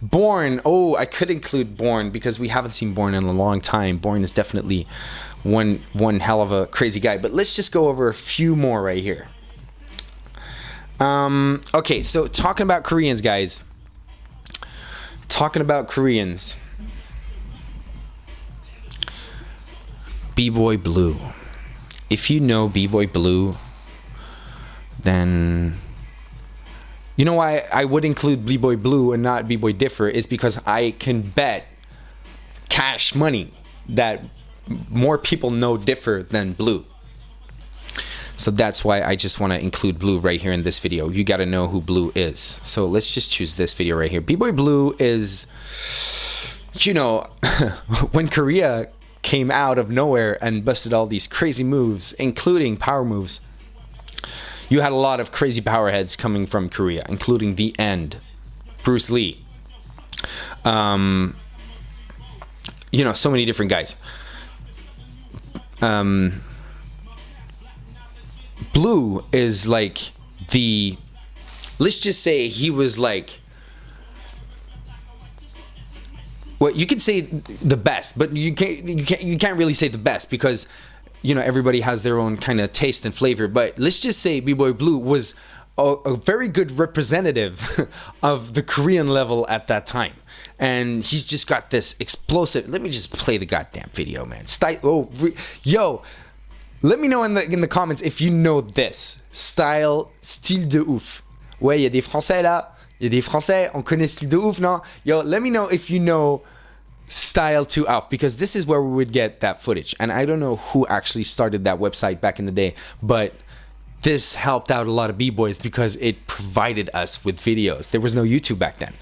Born. Oh, I could include Born because we haven't seen Born in a long time. Born is definitely one hell of a crazy guy. But let's just go over a few more right here. Okay, so talking about Koreans, guys. Talking about Koreans. Bboy Blue. If you know Bboy Blue, then you know why I would include Bboy Blue and not Bboy Differ is because I can bet cash money that more people know Differ than Blue. So that's why I just want to include Blue right here in this video. You got to know who Blue is. So let's just choose this video right here. Bboy Blue is, you know, when Korea came out of nowhere and busted all these crazy moves, including power moves, you had a lot of crazy power heads coming from Korea, including The End, Bruce Lee, you know, so many different guys. Blue is like the, let's just say he was like, well, you could say the best, but you can't really say the best because, you know, everybody has their own kind of taste and flavor. But let's just say Bboy Blue was a very good representative of the Korean level at that time. And he's just got this explosive. Let me just play the goddamn video, man. Yo, let me know in the comments if you know this. Style de ouf. Ouais, y a des Français là. Y a des Français, on connaît style de ouf, non? Yo, let me know if you know Style to ouf, because this is where we would get that footage. And I don't know who actually started that website back in the day, but this helped out a lot of b-boys because it provided us with videos. There was no YouTube back then.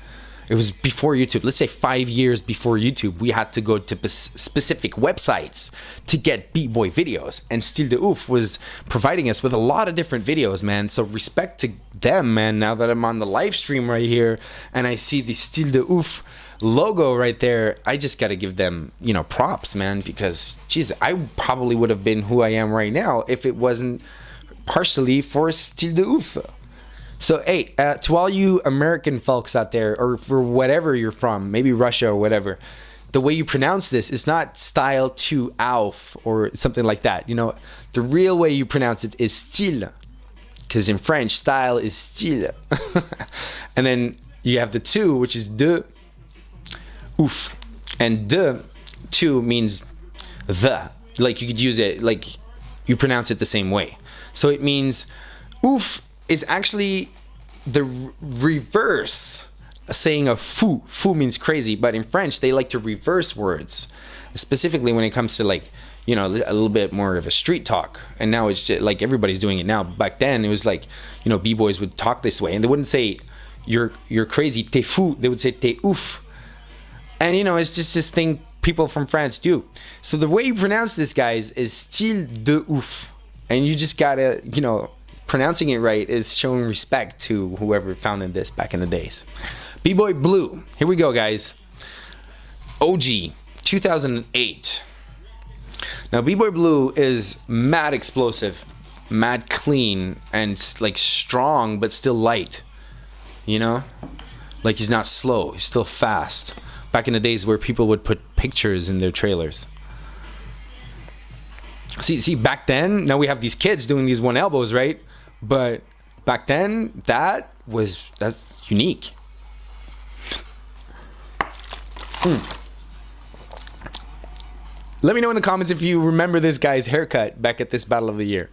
It was before YouTube. Let's say 5 years before YouTube, we had to go to specific websites to get b-boy videos. And Style de ouf was providing us with a lot of different videos, man. So respect to them, man. Now that I'm on the live stream right here and I see the Style de ouf logo right there, I just got to give them, you know, props, man, because geez, I probably would have been who I am right now if it wasn't partially for Style de ouf. So hey, to all you American folks out there, or for whatever you're from, maybe Russia or whatever, the way you pronounce this is not Style to ouf or something like that. You know, the real way you pronounce it is style, because in French, style is style. And then you have the two, which is de ouf, and de two means the, like you could use it like you pronounce it the same way. So it means ouf is actually the reverse saying of fou. Fou means crazy, but in French they like to reverse words, specifically when it comes to, like, you know, a little bit more of a street talk. And now it's just like everybody's doing it now. Back then it was like, you know, b-boys would talk this way and they wouldn't say you're crazy, t'es fou. They would say t'es ouf. And you know, it's just this thing people from France do. So the way you pronounce this, guys, is Style de ouf. And you just gotta, you know, pronouncing it right is showing respect to whoever founded this back in the days. Bboy Blue. Here we go, guys. OG 2008. Now Bboy Blue is mad explosive, mad clean, and like strong but still light. You know? Like he's not slow, he's still fast. Back in the days where people would put pictures in their trailers. See, back then, now we have these kids doing these one elbows, right? But back then, that's unique. Let me know in the comments if you remember this guy's haircut back at this Battle of the Year.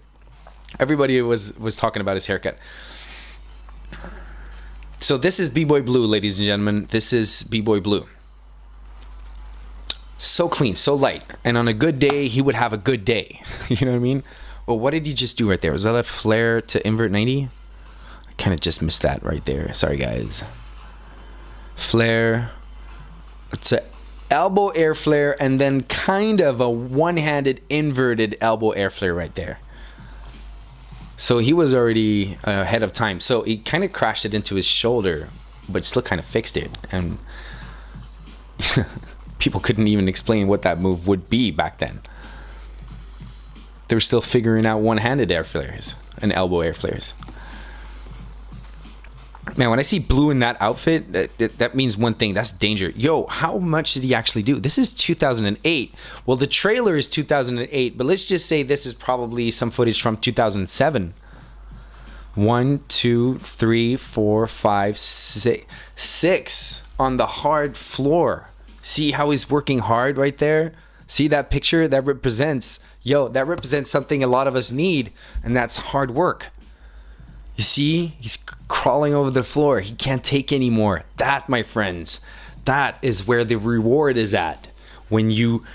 Everybody was talking about his haircut. So this is Bboy Blue, ladies and gentlemen. This is Bboy Blue. So clean, so light. And on a good day, he would have a good day. You know what I mean? Oh, what did he just do right there? Was that a flare to invert 90? I kind of just missed that right there. Sorry, guys. Flare. It's a elbow air flare, and then kind of a one-handed inverted elbow air flare right there. So he was already ahead of time. So he kind of crashed it into his shoulder, but still kind of fixed it. And people couldn't even explain what that move would be back then. They were still figuring out one-handed air flares and elbow air flares. Man, when I see Blue in that outfit, that means one thing. That's danger. Yo, how much did he actually do? This is 2008. Well, the trailer is 2008, but let's just say this is probably some footage from 2007. 1, 2, 3, 4, 5, 6. 6 on the hard floor. See how he's working hard right there? See that picture? That represents, that represents something a lot of us need, and that's hard work. You see, he's crawling over the floor. He can't take anymore. That, my friends, that is where the reward is at. When you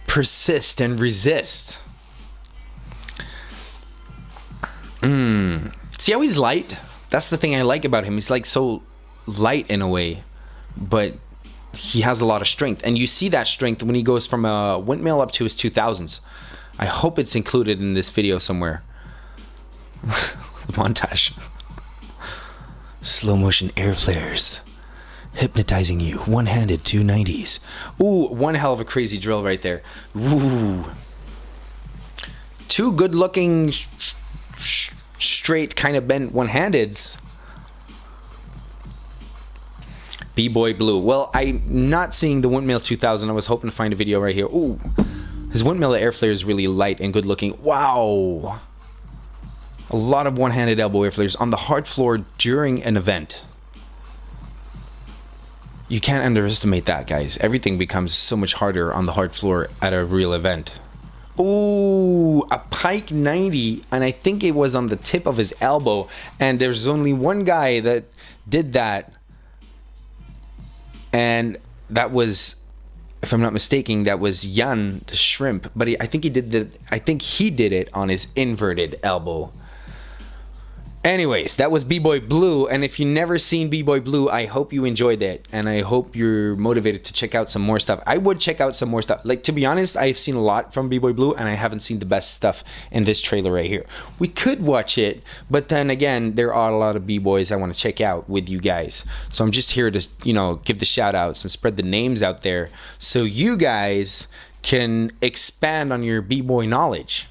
persist and resist. See how he's light? That's the thing I like about him. He's like so light in a way, but he has a lot of strength. And you see that strength when he goes from a windmill up to his 2000s. I hope it's included in this video somewhere. Montage. Slow motion air flares. Hypnotizing you. One-handed 290s. Ooh, one hell of a crazy drill right there. Ooh. Two good-looking, straight, kind of bent one-handeds. Bboy Blue. Well, I'm not seeing the Windmill 2000. I was hoping to find a video right here. Ooh. His Windmill air flare is really light and good-looking. Wow. A lot of one-handed elbow air flares on the hard floor during an event. You can't underestimate that, guys. Everything becomes so much harder on the hard floor at a real event. Ooh, a pike 90, and I think it was on the tip of his elbow, and there's only one guy that did that, and that was, if I'm not mistaken, that was Jan the Shrimp, but I think he did it on his inverted elbow. Anyways, that was Bboy Blue, and if you've never seen Bboy Blue, I hope you enjoyed it, and I hope you're motivated to check out some more stuff. I would check out some more stuff. Like, to be honest, I've seen a lot from Bboy Blue, and I haven't seen the best stuff in this trailer right here. We could watch it, but then again, there are a lot of B-boys I want to check out with you guys. So I'm just here to, give the shout-outs and spread the names out there so you guys can expand on your B-boy knowledge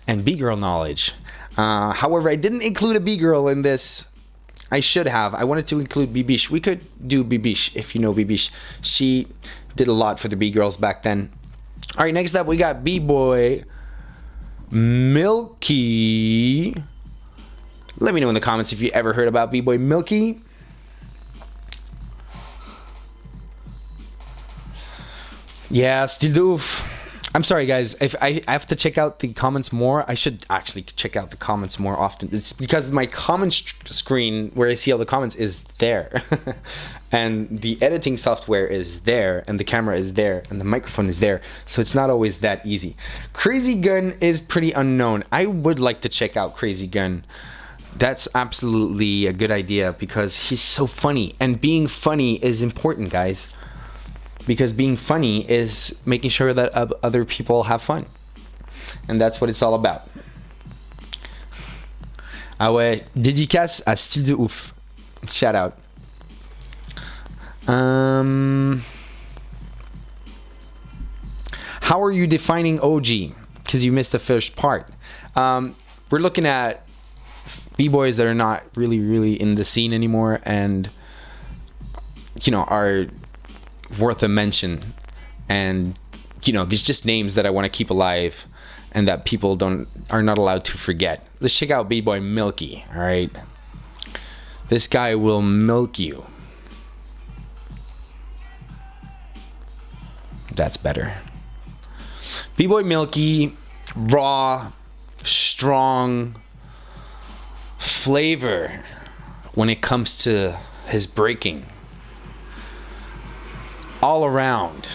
and B-girl knowledge. However, I didn't include a B-girl in this. I should have. I wanted to include Bibish. We could do Bibish if you know Bibish. She did a lot for the B-girls back then. All right, next up we got Bboy Milky. Let me know in the comments if you ever heard about Bboy Milky. Yeah, still do. I'm sorry, guys. If I have to check out the comments more, I should actually check out the comments more often. It's because my comment screen where I see all the comments is there. And the editing software is there, and the camera is there, and the microphone is there. So it's not always that easy. Crazy Gun is pretty unknown. I would like to check out Crazy Gun. That's absolutely a good idea because he's so funny. And being funny is important, guys. Because being funny is making sure that other people have fun. And that's what it's all about. Ah ouais, dédicace à Style de Ouf. Shout out. How are you defining OG? Because you missed the first part. We're looking at B-boys that are not really in the scene anymore and, are worth a mention, and these just names that I want to keep alive and that people are not allowed to forget. Let's check out Bboy Milky. All right, this guy will milk you. That's better. Bboy Milky, raw, strong flavor when it comes to his breaking. All around,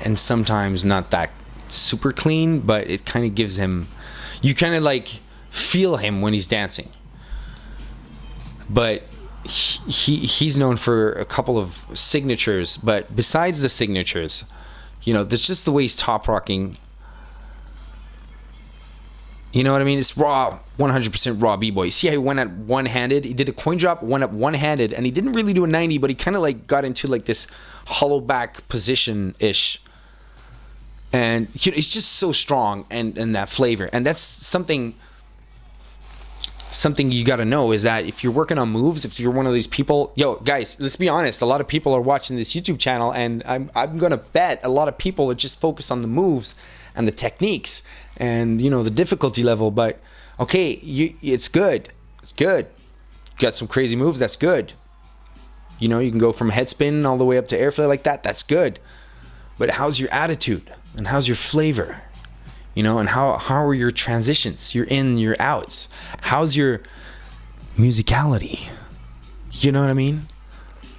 and sometimes not that super clean, but it kind of gives him, you kind of like feel him when he's dancing. But he's known for a couple of signatures, but besides the signatures, you know, that's just the way he's top rocking. You know what I mean? It's raw, 100% raw B-boy. See how he went at one-handed? He did a coin drop, went up one-handed, and he didn't really do a 90, but he kind of like got into like this hollow back position-ish. And you know, it's just so strong and that flavor. And that's something you got to know, is that if you're working on moves, if you're one of these people, yo, guys, let's be honest, a lot of people are watching this YouTube channel, and I'm going to bet a lot of people are just focused on the moves and the techniques and, you know, the difficulty level. But okay, it's good. It's good. Got some crazy moves. That's good. You know, you can go from head spin all the way up to airflare like that. That's good. But how's your attitude and how's your flavor? You know, and how are your transitions, your in, your outs? How's your musicality? You know what I mean?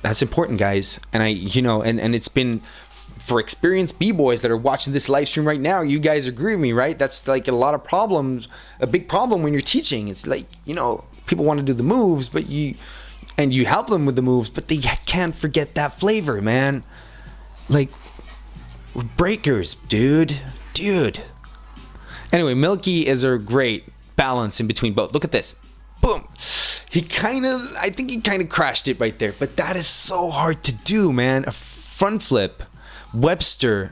That's important, guys. And and it's been, for experienced B-boys that are watching this live stream right now, you guys agree with me, right? That's like a big problem when you're teaching. It's like, you know, people want to do the moves, but you help them with the moves, but they can't forget that flavor, man. Like, we're breakers, dude. Anyway, Milky is a great balance in between both. Look at this. Boom. I think he kind of crashed it right there, but that is so hard to do, man. A front flip, Webster,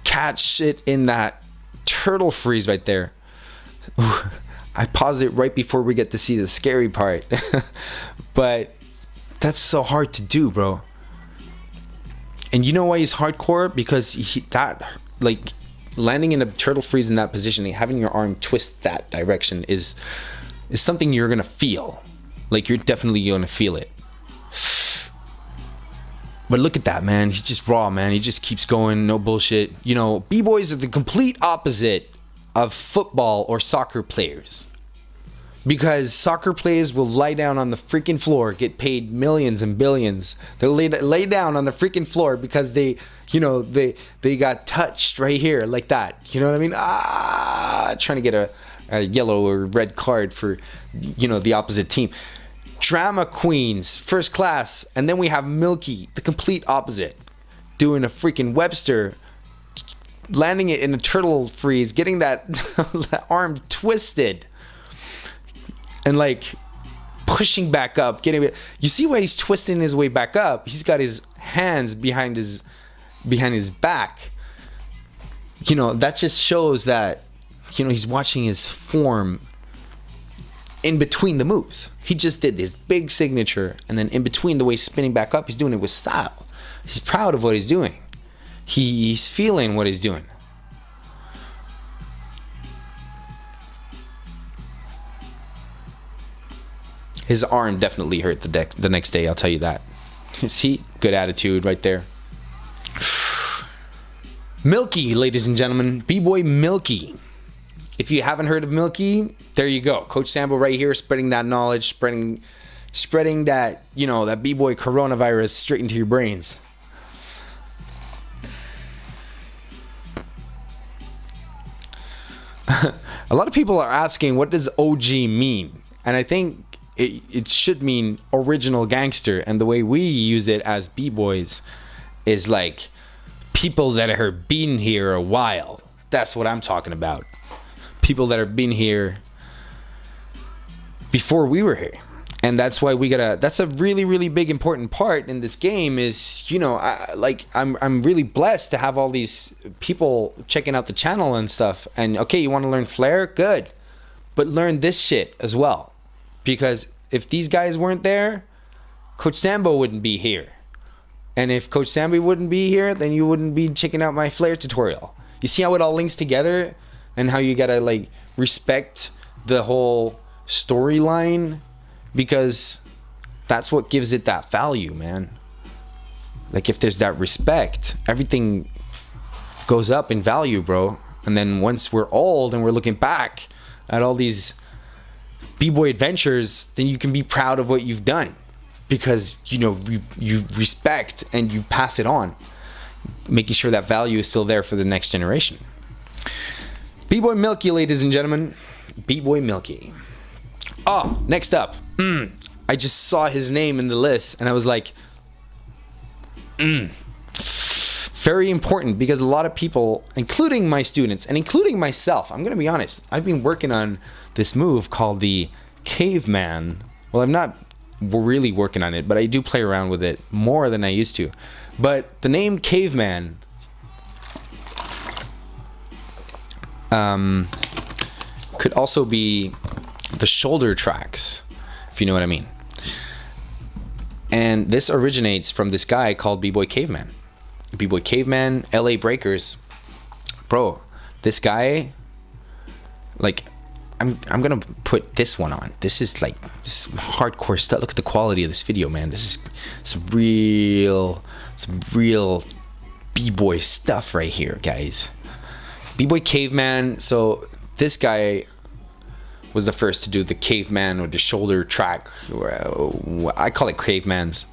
catch it in that turtle freeze right there. I paused it right before we get to see the scary part. But that's so hard to do, bro. And you know why he's hardcore? Because landing in a turtle freeze in that position, having your arm twist that direction is something you're gonna feel. Like, you're definitely gonna feel it. But look at that, man. He's just raw, man. He just keeps going, no bullshit. You know, B-boys are the complete opposite of football or soccer players. Because soccer players will lie down on the freaking floor, get paid millions and billions. They'll lay down on the freaking floor because they got touched right here like that. You know what I mean? Trying to get a yellow or red card for, you know, the opposite team. Drama queens, first class. And then we have Milky, the complete opposite. Doing a freaking Webster, landing it in a turtle freeze, getting that, that arm twisted. And like pushing back up, getting it. You see why he's twisting his way back up? He's got his hands behind his back. You know, that just shows that, you know, he's watching his form in between the moves. He just did this big signature, and then in between the way he's spinning back up, he's doing it with style. He's proud of what he's doing. He's feeling what he's doing. His arm definitely hurt the next day, I'll tell you that. See? Good attitude right there. Milky, ladies and gentlemen. Bboy Milky. If you haven't heard of Milky, there you go. Coach Sambo right here, spreading that knowledge, spreading that, you know, that B-boy coronavirus straight into your brains. A lot of people are asking, what does OG mean? And I think it should mean original gangster, and the way we use it as B-boys is like people that have been here a while. That's what I'm talking about. People that have been here before we were here. And that's why that's a really, really big important part in this game is, you know, I'm really blessed to have all these people checking out the channel and stuff. And okay, you want to learn flair? Good. But learn this shit as well. Because if these guys weren't there, Coach Sambo wouldn't be here. And if Coach Sambo wouldn't be here, then you wouldn't be checking out my flair tutorial. You see how it all links together? And how you gotta like respect the whole storyline? Because that's what gives it that value, man. Like, if there's that respect, everything goes up in value, bro. And then once we're old and we're looking back at all these B-boy adventures, then you can be proud of what you've done, because you know you respect and you pass it on, making sure that value is still there for the next generation. Bboy Milky, ladies and gentlemen. Bboy Milky. Oh, next up. I just saw his name in the list and I was like, very important, because a lot of people, including my students and including myself, I'm gonna be honest, I've been working on this move called the caveman. Well, I'm not really working on it, but I do play around with it more than I used to. But the name caveman could also be the shoulder tracks, if you know what I mean. And this originates from this guy called Bboy Caveman. Bboy Caveman, LA Breakers. Bro, this guy, like, I'm gonna put this one on. This is like this hardcore stuff. Look at the quality of this video, man. This is some real B-boy stuff right here, guys. Bboy Caveman. So this guy was the first to do the caveman or the shoulder track. I call it cavemans.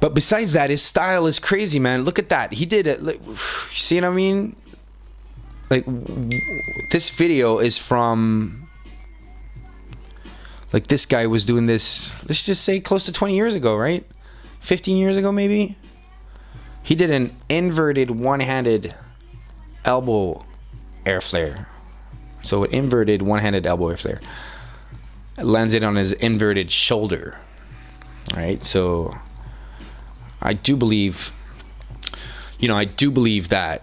But besides that, his style is crazy, man. Look at that. He did it. Like, you see what I mean? Like, this video is from, like, this guy was doing this, let's just say close to 20 years ago, right? 15 years ago, maybe? He did an inverted one-handed elbow airflare. So an inverted one-handed elbow airflare. Lands it on his inverted shoulder. All right, so I do believe that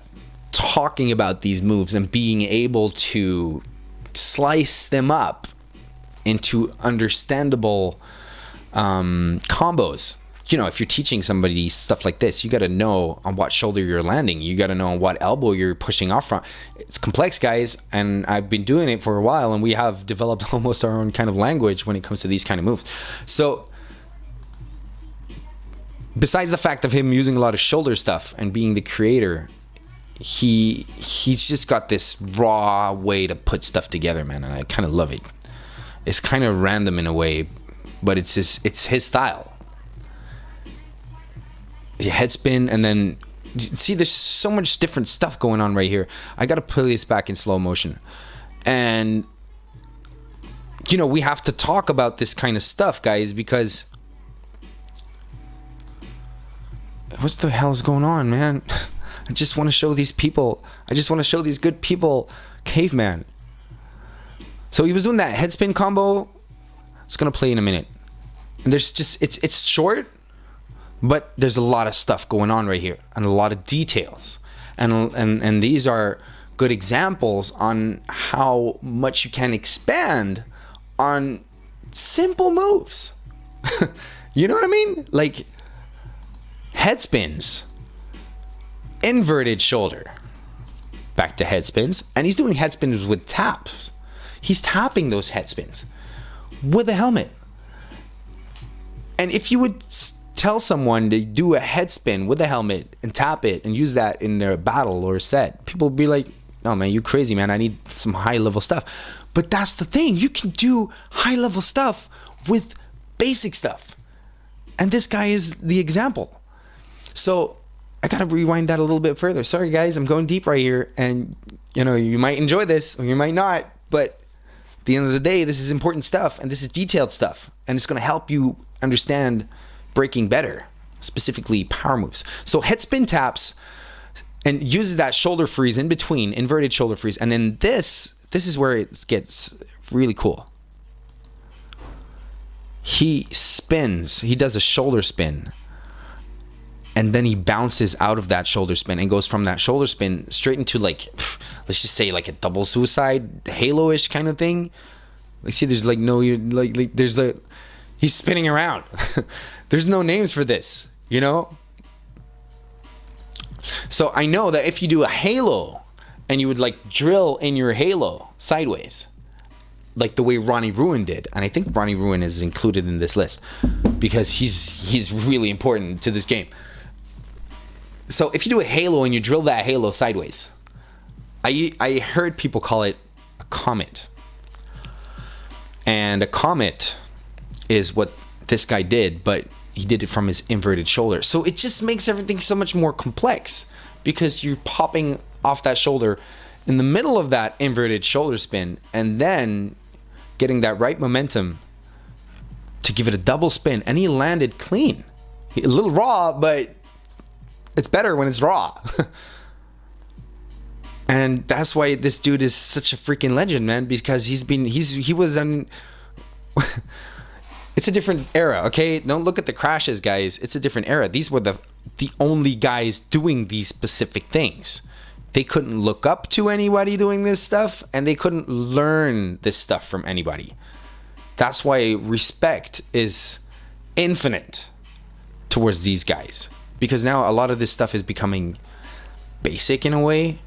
talking about these moves and being able to slice them up into understandable combos. You know, if you're teaching somebody stuff like this, you got to know on what shoulder you're landing. You got to know on what elbow you're pushing off from. It's complex, guys, and I've been doing it for a while, and we have developed almost our own kind of language when it comes to these kind of moves. So besides the fact of him using a lot of shoulder stuff and being the creator, he's just got this raw way to put stuff together, man, and I kind of love it. It's kind of random in a way, but it's his style. The head spin, and then see, there's so much different stuff going on right here. I gotta play this back in slow motion, and you know, we have to talk about this kind of stuff, guys, because what the hell is going on, man? I just want to show these people. I just want to show these good people caveman. So he was doing that head spin combo. It's gonna play in a minute, and there's just it's short, but there's a lot of stuff going on right here and a lot of details, and these are good examples on how much you can expand on simple moves. You know what I mean? Like head spins, inverted shoulder, back to head spins, and he's doing head spins with taps. He's tapping those head spins with a helmet. And if you would tell someone to do a head spin with a helmet and tap it and use that in their battle or set, people would be like, "Oh man, you crazy, man. I need some high level stuff." But that's the thing. You can do high level stuff with basic stuff. And this guy is the example. So I gotta rewind that a little bit further. Sorry guys, I'm going deep right here, and you know, you might enjoy this or you might not, but at the end of the day, this is important stuff, and this is detailed stuff, and it's gonna help you understand breaking better, specifically power moves. So head spin taps and uses that shoulder freeze in between, inverted shoulder freeze, and then this is where it gets really cool. He spins, he does a shoulder spin, and then he bounces out of that shoulder spin and goes from that shoulder spin straight into, like, let's just say like a double suicide halo-ish kind of thing. Like, see, there's like no, like there's the, he's spinning around. There's no names for this, you know? So I know that if you do a halo and you would like drill in your halo sideways, like the way Ronnie Ruin did, and I think Ronnie Ruin is included in this list because he's really important to this game. So if you do a halo and you drill that halo sideways, I heard people call it a comet. And a comet is what this guy did, but he did it from his inverted shoulder. So it just makes everything so much more complex because you're popping off that shoulder in the middle of that inverted shoulder spin, and then getting that right momentum to give it a double spin, and he landed clean. A little raw, but it's better when it's raw. And that's why this dude is such a freaking legend, man, because he was on it's a different era, okay? Don't look at the crashes, guys. It's a different era. These were the only guys doing these specific things. They couldn't look up to anybody doing this stuff, and they couldn't learn this stuff from anybody. That's why respect is infinite towards these guys, because now a lot of this stuff is becoming basic in a way.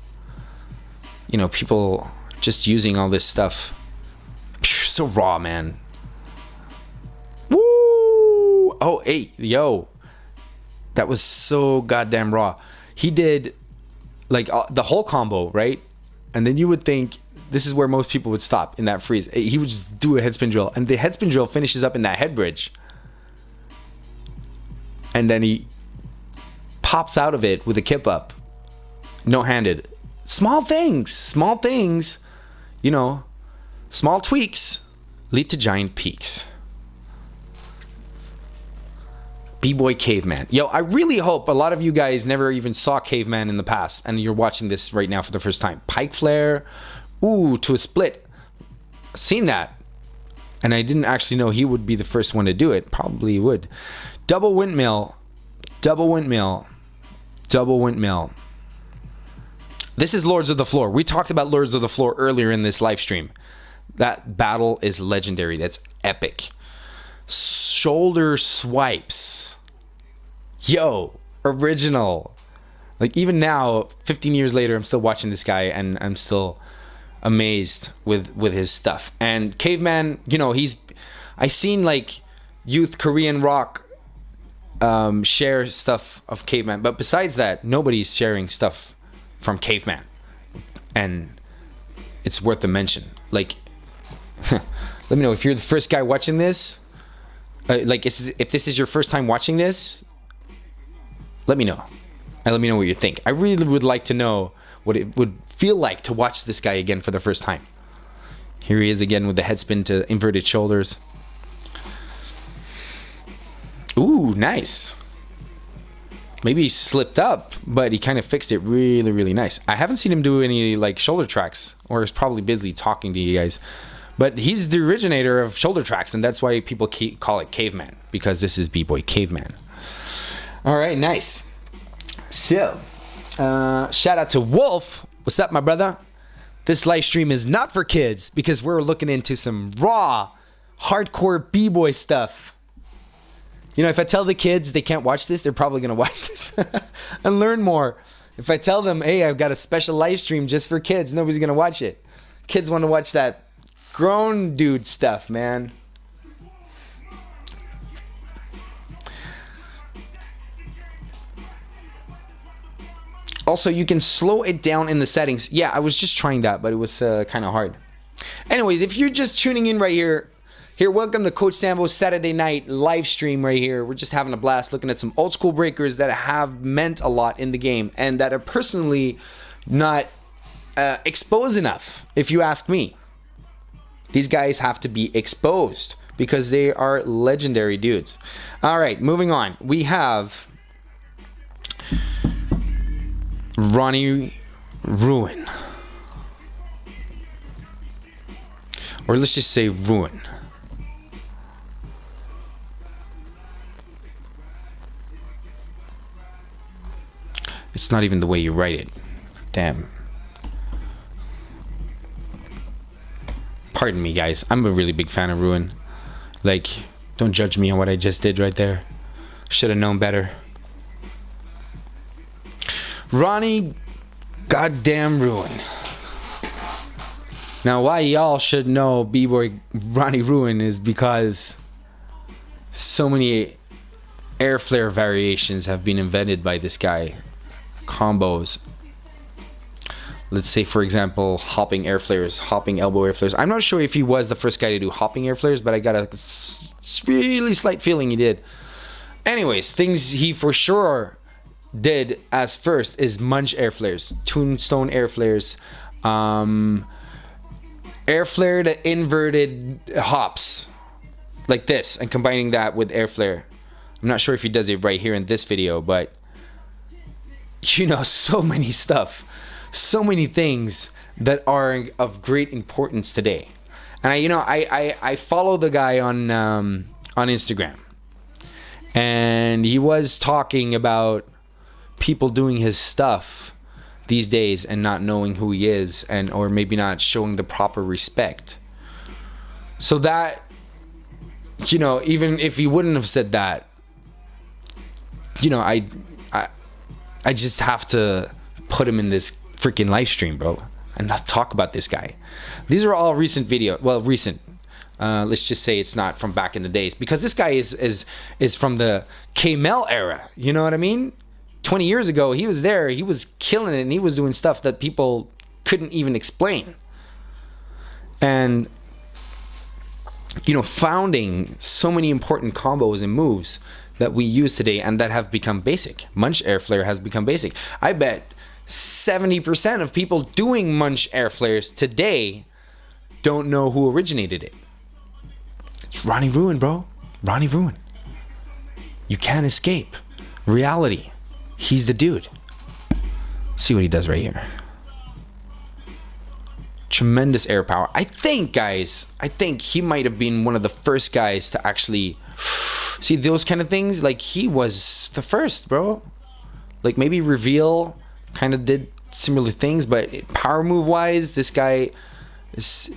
You know, people just using all this stuff. So raw, man. Woo! Oh, hey, yo. That was so goddamn raw. He did like the whole combo, right? And then you would think this is where most people would stop in that freeze. He would just do a head spin drill, and the head spin drill finishes up in that head bridge. And then he pops out of it with a kip up. No-handed. Small things, you know, small tweaks lead to giant peaks. B-Boy Caveman. Yo, I really hope a lot of you guys never even saw Caveman in the past, and you're watching this right now for the first time. Pike flare, ooh, to a split. Seen that. And I didn't actually know he would be the first one to do it. Probably would. Double windmill. Double windmill. Double windmill. This is Lords of the Floor. We talked about Lords of the Floor earlier in this live stream. That battle is legendary. That's epic. Shoulder swipes. Yo, original. Like, even now, 15 years later, I'm still watching this guy, and I'm still amazed with his stuff. And Caveman, you know, I seen like youth Korean rock share stuff of Caveman, but besides that, nobody's sharing stuff from Caveman, and it's worth a mention. Like, let me know if you're the first guy watching this. Like, if this is your first time watching this, let me know, and let me know what you think. I really would like to know what it would feel like to watch this guy again for the first time. Here he is again with the head spin to inverted shoulders. Ooh, nice. Maybe he slipped up, but he kind of fixed it really, really nice. I haven't seen him do any like shoulder tracks, or is probably busy talking to you guys. But he's the originator of shoulder tracks, and that's why people call it Caveman, because this is B-Boy Caveman. All right, nice. So, shout out to Wolf. What's up, my brother? This live stream is not for kids, because we're looking into some raw, hardcore B-Boy stuff. You know, if I tell the kids they can't watch this, they're probably going to watch this and learn more. If I tell them, hey, I've got a special live stream just for kids, nobody's going to watch it. Kids want to watch that grown dude stuff, man. Also, you can slow it down in the settings. Yeah, I was just trying that, but it was kind of hard. Anyways, if you're just tuning in right here, welcome to Coach Sambo's Saturday night live stream right here. We're just having a blast looking at some old school breakers that have meant a lot in the game and that are personally not exposed enough, if you ask me. These guys have to be exposed because they are legendary dudes. All right, moving on. We have Ronnie Ruin. Or let's just say Ruin. It's not even the way you write it. Damn. Pardon me, guys. I'm a really big fan of Ruin. Like, don't judge me on what I just did right there. Should have known better. Ronnie goddamn Ruin. Now, why y'all should know B-Boy Ronnie Ruin is because so many Airflare variations have been invented by this guy. Combos. Let's say, for example, hopping airflares, hopping elbow airflares. I'm not sure if he was the first guy to do hopping airflares, but I got a really slight feeling he did. Anyways, things he for sure did as first is munch airflares, tombstone airflares, airflare to inverted hops like this, and combining that with airflare. I'm not sure if he does it right here in this video, but you know, so many stuff, so many things that are of great importance today. And I follow the guy on Instagram, and he was talking about people doing his stuff these days and not knowing who he is, and or maybe not showing the proper respect. So that, you know, even if he wouldn't have said that, you know, I just have to put him in this freaking live stream, bro, and not talk about this guy. These are all recent video. Well, recent. Let's just say it's not from back in the days, because this guy is from the K-Mel era. You know what I mean? 20 years ago, he was there. He was killing it, and he was doing stuff that people couldn't even explain. And, you know, founding so many important combos and moves that we use today and that have become basic. Munch airflare has become basic. I bet 70% of people doing munch airflares today don't know who originated it. It's Ronnie Ruin, bro. Ronnie Ruin. You can't escape reality. He's the dude. See what he does right here. Tremendous air power. I think, guys, he might have been one of the first guys to actually see those kind of things. Like, he was the first, bro. Like, maybe Reveal kind of did similar things, but power move wise, this guy is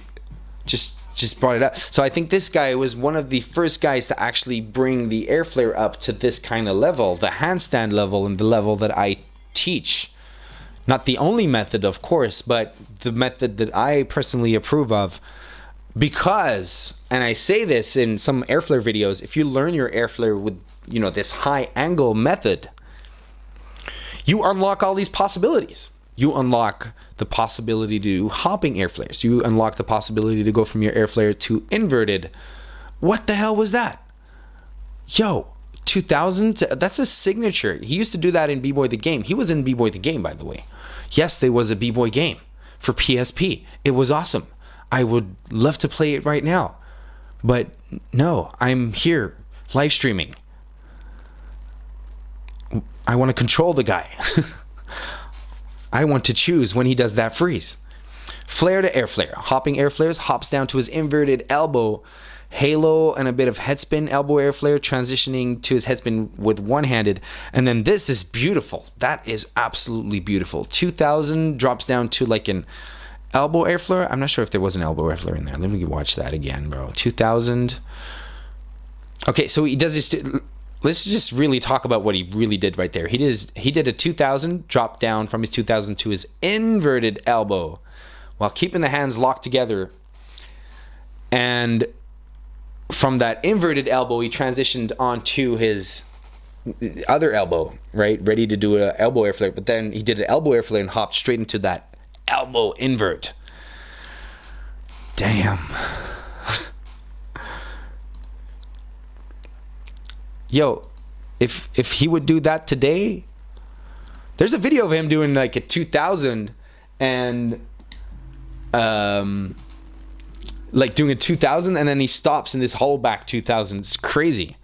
just brought it up. So I think this guy was one of the first guys to actually bring the airflare up to this kind of level, the handstand level, and the level that I teach. Not the only method, of course, but the method that I personally approve of. Because, and I say this in some airflare videos, if you learn your airflare with, you know, this high angle method, you unlock all these possibilities. You unlock the possibility to do hopping airflares. You unlock the possibility to go from your airflare to inverted. What the hell was that? Yo, 2000, that's a signature. He used to do that in Bboy the Game. He was in Bboy the Game, by the way. Yes, there was a Bboy game for PSP. It was awesome. I would love to play it right now. But no, I'm here live streaming. I want to control the guy. I want to choose when he does that freeze. Flare to airflare. Hopping airflares, hops down to his inverted elbow, halo and a bit of headspin, elbow airflare, transitioning to his headspin with one-handed. And then this is beautiful. That is absolutely beautiful. 2000 drops down to like an elbow airflare. I'm not sure if there was an elbow airflare in there. Let me watch that again, bro. 2000. Okay, so he does this. Let's just really talk about what he really did right there. He did a 2000, drop down from his 2000 to his inverted elbow while keeping the hands locked together. And from that inverted elbow, he transitioned onto his other elbow, right? Ready to do an elbow airflare. But then he did an elbow airflare and hopped straight into that elbow invert. Damn. Yo, if he would do that today, there's a video of him doing like a 2000 and like doing a 2000 and then he stops in this whole back 2000. It's crazy.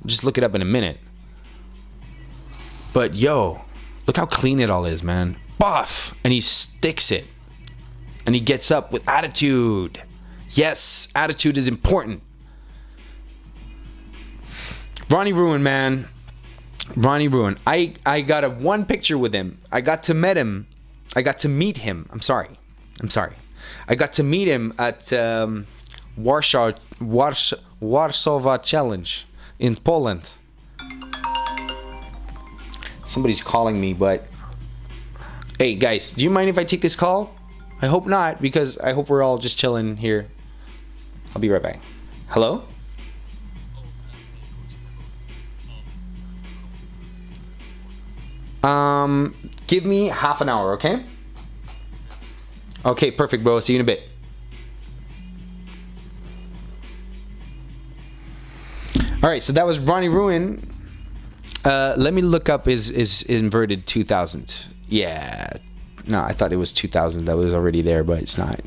Just look it up in a minute. But yo, look how clean it all is, man. Buff, and he sticks it, and he gets up with attitude. Yes, attitude is important. Ronnie Ruin, man. Ronnie Ruin. I got a one picture with him. I got to meet him. I got to meet him at Warsaw Challenge in Poland. Somebody's calling me, but hey guys, do you mind if I take this call? I hope not, because I hope we're all just chilling here. I'll be right back. Hello? Give me half an hour, okay? Okay, perfect, bro. See you in a bit. All right, so that was Ronnie Ruin. Let me look up is inverted 2000. Yeah. No, I thought it was 2000. That was already there, but it's not.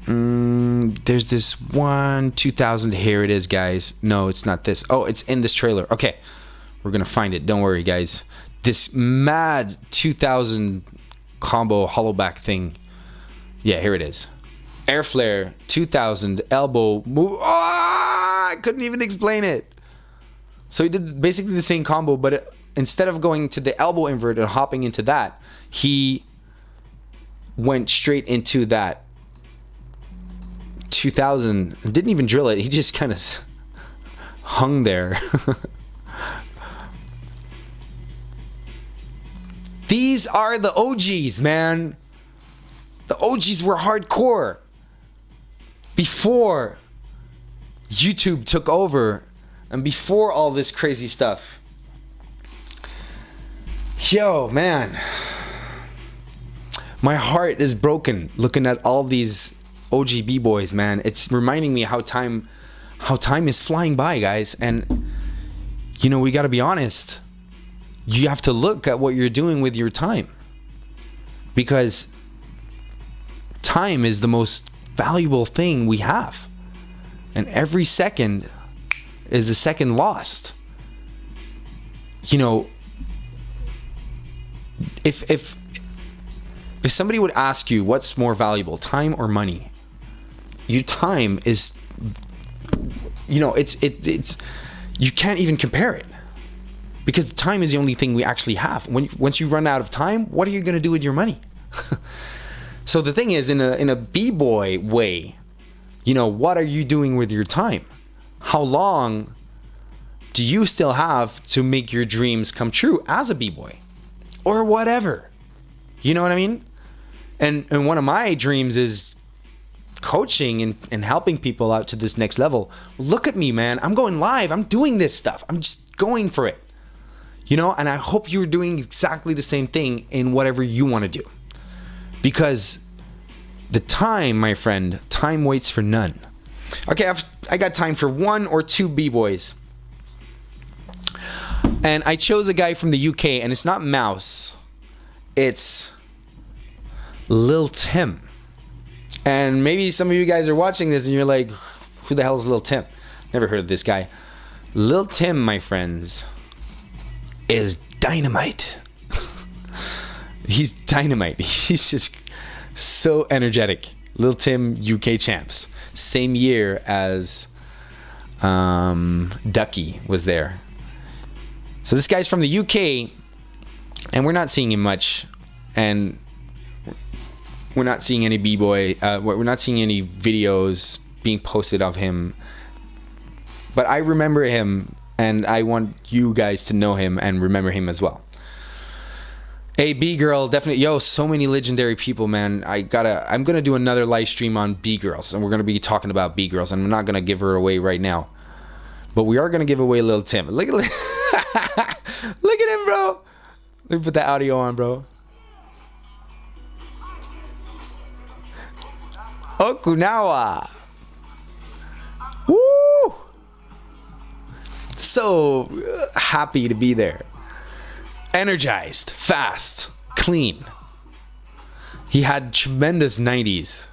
There's this one 2000. Here it is, guys. No, it's not this. Oh, it's in this trailer. Okay. We're going to find it. Don't worry, guys. This mad 2000 combo hollowback thing. Yeah, here it is. Airflare 2000 elbow move. Oh, I couldn't even explain it. So he did basically the same combo, but instead of going to the elbow invert and hopping into that, he went straight into that 2000. Didn't even drill it. He just kind of hung there. These are the OGs, man. The OGs were hardcore. Before YouTube took over and before all this crazy stuff. Yo, man. My heart is broken looking at all these OG B-boys, man. It's reminding me how time is flying by, guys. And, you know, we got to be honest. You have to look at what you're doing with your time. Because time is the most valuable thing we have. And every second is a second lost. You know, if somebody would ask you what's more valuable, time or money, your time is, you know, it's you can't even compare it. Because time is the only thing we actually have. Once you run out of time, what are you going to do with your money? So the thing is, in a B-boy way, you know, what are you doing with your time? How long do you still have to make your dreams come true as a B-boy? Or whatever. You know what I mean? And one of my dreams is coaching and helping people out to this next level. Look at me, man. I'm going live. I'm doing this stuff. I'm just going for it. You know, and I hope you're doing exactly the same thing in whatever you want to do. Because the time, my friend, time waits for none. Okay, I got time for one or two B-boys. And I chose a guy from the UK, and it's not Mouse. It's Lil Tim. And maybe some of you guys are watching this and you're like, who the hell is Lil Tim? Never heard of this guy. Lil Tim, my friends, is dynamite. He's dynamite. He's just so energetic. Lil Tim UK champs. Same year as Ducky was there. So this guy's from the UK, and we're not seeing him much, and we're not seeing any B-boy. We're not seeing any videos being posted of him. But I remember him, and I want you guys to know him and remember him as well. A B-girl, definitely. Yo, so many legendary people, man. I'm gonna do another live stream on B-girls, and we're gonna be talking about B-girls, and I'm not gonna give her away right now, but we are gonna give away Lil Tim. Look at look at him, bro. Let me put that audio on, bro. Okunawa. Woo! So happy to be there. Energized, fast, clean. He had tremendous 90s.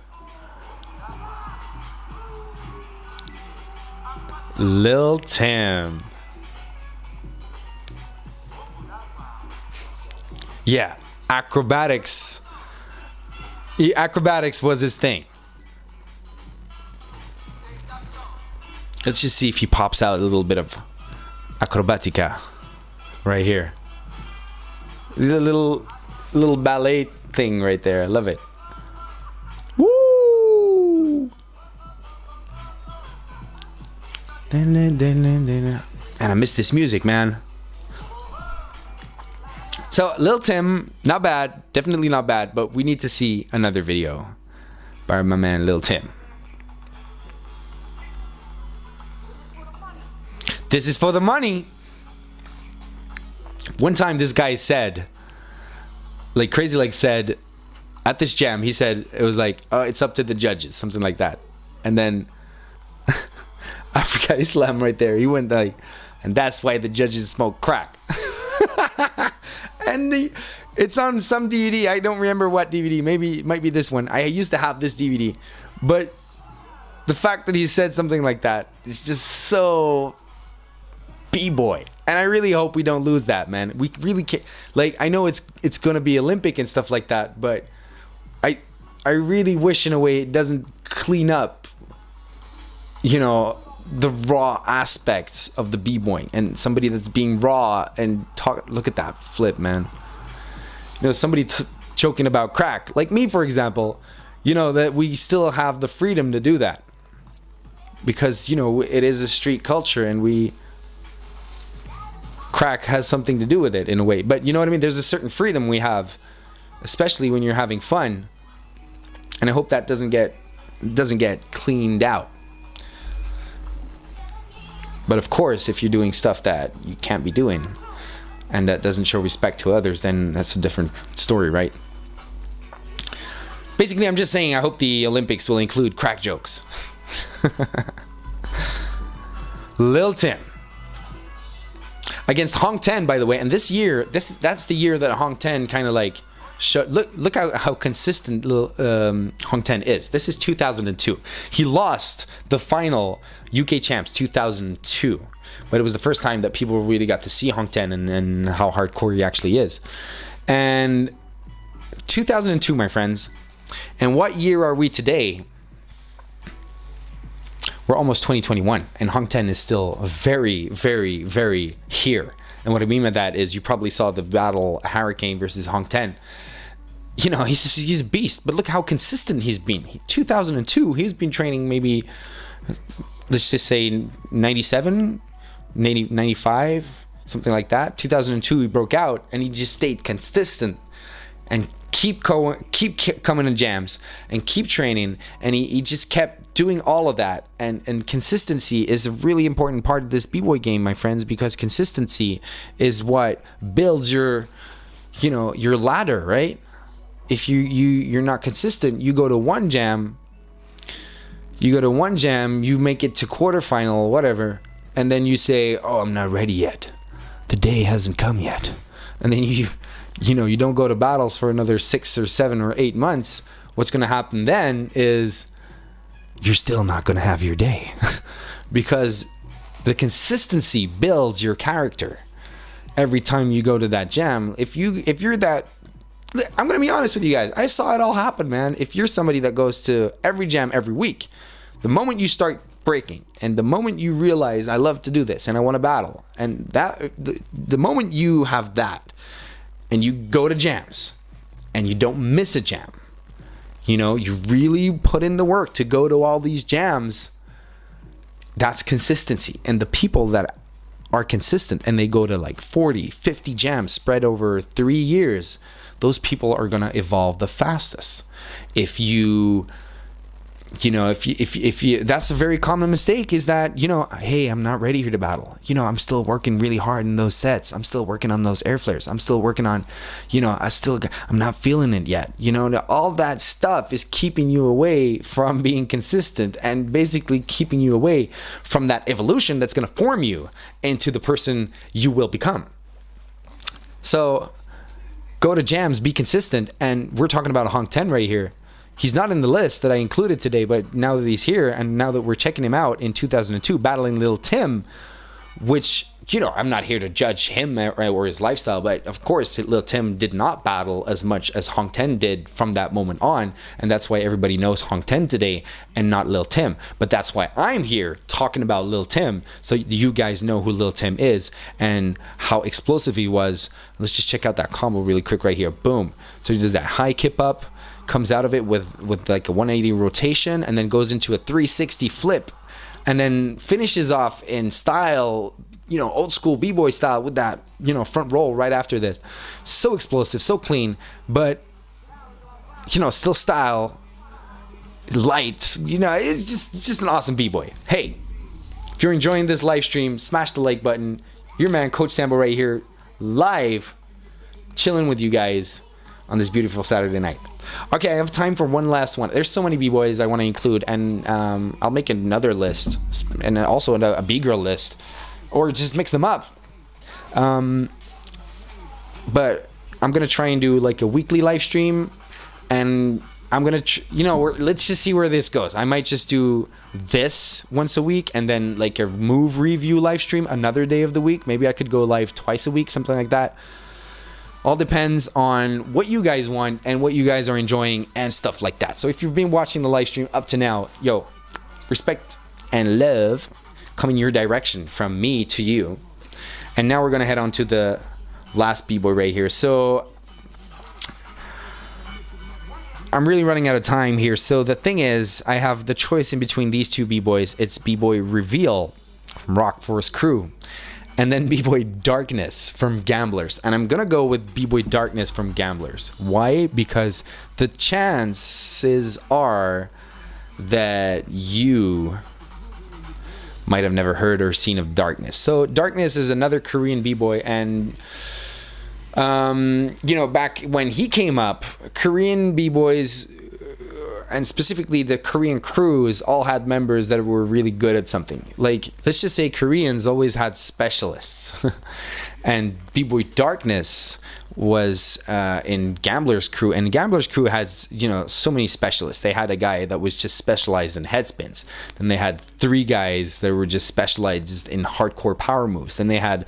Lil Tim. Yeah, acrobatics. Acrobatics was his thing. Let's just see if he pops out a little bit of acrobatica right here. Little ballet thing right there. I love it. Woo! And I miss this music, man. So Lil Tim, not bad, definitely not bad, but we need to see another video by my man Lil Tim. This is for the money. One time this guy said, like Crazy Legs said, at this jam, he said, it was like, oh, it's up to the judges, something like that. And then Africa Islam right there, he went like, and that's why the judges smoke crack. And it's on some DVD. I don't remember what DVD. Maybe it might be this one. I used to have this DVD, but the fact that he said something like that is just so B-boy. And I really hope we don't lose that, man. We really can't. Like, I know it's gonna be Olympic and stuff like that, but I really wish in a way it doesn't clean up, you know, the raw aspects of the b-boying, and somebody that's being raw and talk. Look at that flip, man. You know, somebody choking about crack, like me, for example. You know that we still have the freedom to do that because, you know, it is a street culture, and crack has something to do with it in a way. But you know what I mean? There's a certain freedom we have, especially when you're having fun. And I hope that doesn't get cleaned out. But of course, if you're doing stuff that you can't be doing and that doesn't show respect to others, then that's a different story, right? Basically, I'm just saying I hope the Olympics will include crack jokes. Lil Tim against Hong Ten, by the way. And this year, that's the year that Hong Ten kind of like look how consistent Hong Ten is. This is 2002. He lost the final UK champs 2002, but it was the first time that people really got to see Hong Ten and how hardcore he actually is. And 2002, my friends. And what year are we today? We're almost 2021, and Hong Ten is still very, very, very here. And what I mean by that is, you probably saw the battle Hurricane versus Hong Ten. You know, he's a beast, but look how consistent he's been. 2002, he's been training maybe, let's just say 97, 95, something like that. 2002, he broke out, and he just stayed consistent and keep coming in jams and keep training, and he just kept doing all of that. And consistency is a really important part of this b-boy game, my friends, because consistency is what builds your ladder, right? If you're not consistent, you go to one jam, you make it to quarterfinal or whatever, and then you say, oh, I'm not ready yet, the day hasn't come yet, and then you don't go to battles for another 6 or 7 or 8 months. What's going to happen then is you're still not going to have your day because the consistency builds your character every time you go to that jam. If you're that, I'm going to be honest with you guys, I saw it all happen, man. If you're somebody that goes to every jam every week, the moment you start breaking and the moment you realize I love to do this and I want to battle, and that the moment you have that, and you go to jams and you don't miss a jam, you really put in the work to go to all these jams, that's consistency. And the people that are consistent and they go to like 40, 50 jams spread over 3 years, those people are going to evolve the fastest. If you that's a very common mistake, is that, hey, I'm not ready here to battle. I'm still working really hard in those sets. I'm still working on those airflares. I'm still working on, I'm not feeling it yet. All that stuff is keeping you away from being consistent and basically keeping you away from that evolution that's going to form you into the person you will become. So go to jams, be consistent. And we're talking about a Hong Ten right here. He's not in the list that I included today, but now that he's here and now that we're checking him out in 2002, battling Lil Tim, which, I'm not here to judge him or his lifestyle, but of course, Lil Tim did not battle as much as Hong Ten did from that moment on, and that's why everybody knows Hong Ten today and not Lil Tim. But that's why I'm here talking about Lil Tim, so you guys know who Lil Tim is and how explosive he was. Let's just check out that combo really quick right here. Boom. So he does that high kip up, comes out of it with like a 180 rotation, and then goes into a 360 flip, and then finishes off in style, old school b-boy style with that, front roll right after this. So explosive, so clean, but still style, light. It's just an awesome b-boy. Hey, if you're enjoying this live stream, smash the like button. Your man Coach Sambo right here, live, chilling with you guys on this beautiful Saturday night. Okay, I have time for one last one. There's so many b-boys I want to include, and I'll make another list, and also a b-girl list, or just mix them up. But I'm gonna try and do like a weekly live stream, and I'm gonna let's just see where this goes. I might just do this once a week, and then like a move review live stream another day of the week. Maybe I could go live twice a week, something like that. All depends on what you guys want and what you guys are enjoying and stuff like that. So if you've been watching the live stream up to now, yo, respect and love coming your direction from me to you. And now we're gonna head on to the last B-boy right here. So I'm really running out of time here. So the thing is, I have the choice in between these two B-boys. It's B-boy Reveal from Rock Force Crew, and then B-boy Darkness from Gamblers. And I'm gonna go with B-boy Darkness from Gamblers. Why? Because the chances are that you might have never heard or seen of Darkness. So Darkness is another Korean B-boy, and back when he came up, Korean B-boys, and specifically the Korean crews, all had members that were really good at something. Like, let's just say Koreans always had specialists. And B-boy Darkness was in Gambler's crew, and Gambler's crew had so many specialists. They had a guy that was just specialized in head spins. Then they had 3 guys that were just specialized in hardcore power moves. Then they had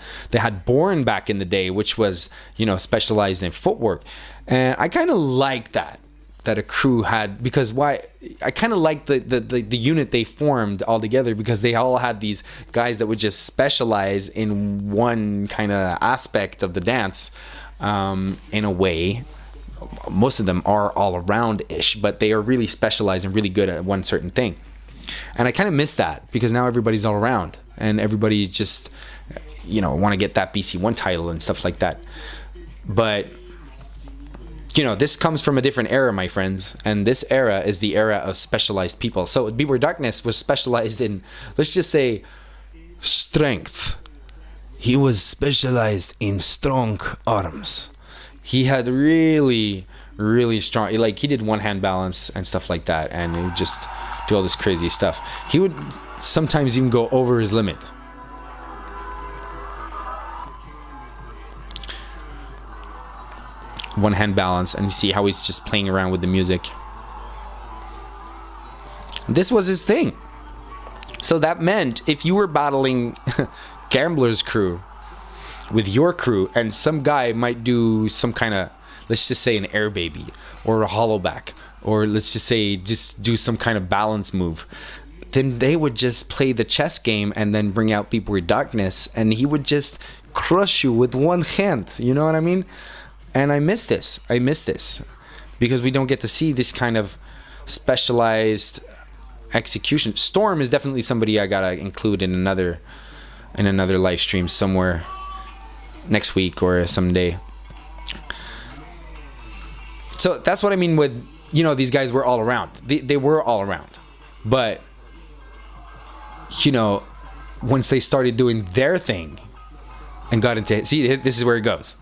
Bourne back in the day, which was specialized in footwork. And I kind of like that a crew had, because why? I kind of like the unit they formed all together, because they all had these guys that would just specialize in one kind of aspect of the dance. In a way, most of them are all around ish, but they are really specialized and really good at one certain thing. And I kind of miss that, because now everybody's all around and everybody just want to get that BC1 title and stuff like that. But this comes from a different era, my friends, and this era is the era of specialized people. So B-boy Darkness was specialized in, let's just say, strength. He was specialized in strong arms. He had really, really strong, like he did one-hand balance and stuff like that, and he would just do all this crazy stuff. He would sometimes even go over his limit. One-hand balance, and you see how he's just playing around with the music. This was his thing. So that meant if you were battling Gambler's crew with your crew, and some guy might do some kind of, let's just say, an air baby or a hollow back, or let's just say just do some kind of balance move, then they would just play the chess game and then bring out B-boy Darkness, and he would just crush you with one hand. You know what I mean? And I miss this because we don't get to see this kind of specialized execution. Storm is definitely somebody I gotta include in another live stream somewhere next week or someday. So that's what I mean with, these guys were all around. They were all around. But, once they started doing their thing and got into, see, this is where it goes.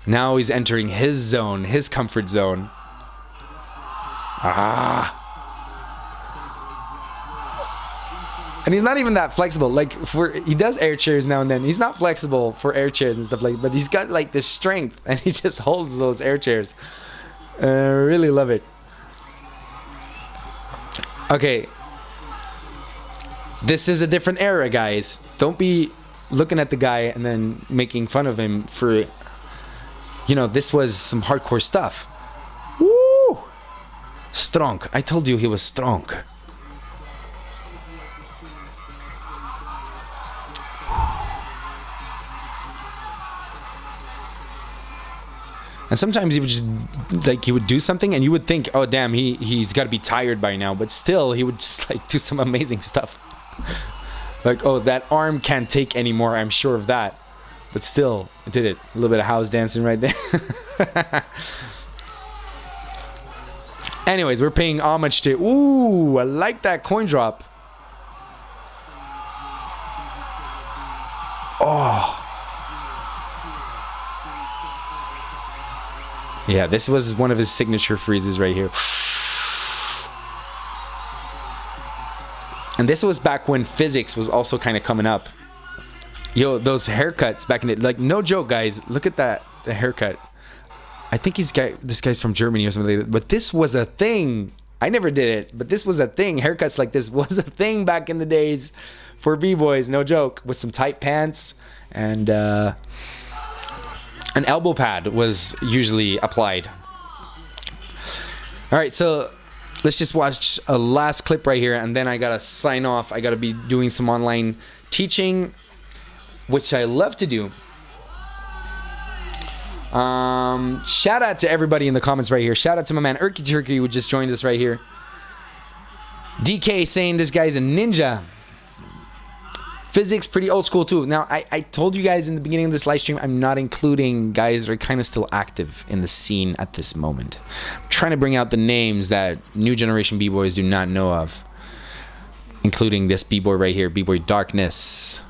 Now he's entering his zone, his comfort zone. And he's not even that flexible. Like, he does air chairs now and then. He's not flexible for air chairs and stuff like that, but he's got like this strength, and he just holds those air chairs. I really love it. Okay. This is a different era, guys. Don't be looking at the guy and then making fun of him for, this was some hardcore stuff. Woo! Strong. I told you he was strong. And sometimes he would just, he would do something and you would think, oh damn, he's got to be tired by now, but still he would just do some amazing stuff. Like, oh, that arm can't take anymore, I'm sure of that. But still, I did it. A little bit of house dancing right there. Anyways, we're paying homage to, ooh, I like that coin drop. Oh. Yeah, this was one of his signature freezes right here. And this was back when physics was also kind of coming up. Yo, those haircuts back in it, like, no joke, guys. Look at that, the haircut. I think this guy's from Germany or something like that. But this was a thing. I never did it, but this was a thing. Haircuts like this was a thing back in the days for b-boys, no joke. With some tight pants and an elbow pad was usually applied. All right, so let's just watch a last clip right here, and then I gotta sign off. I gotta be doing some online teaching, which I love to do. Shout out to everybody in the comments right here. Shout out to my man Erky Turkey, who just joined us right here. DK saying this guy's a ninja. Physics pretty old school too. Now I told you guys in the beginning of this live stream, I'm not including guys that are kind of still active in the scene at this moment. I'm trying to bring out the names that new generation b-boys do not know of, including this b-boy right here, B-Boy Darkness.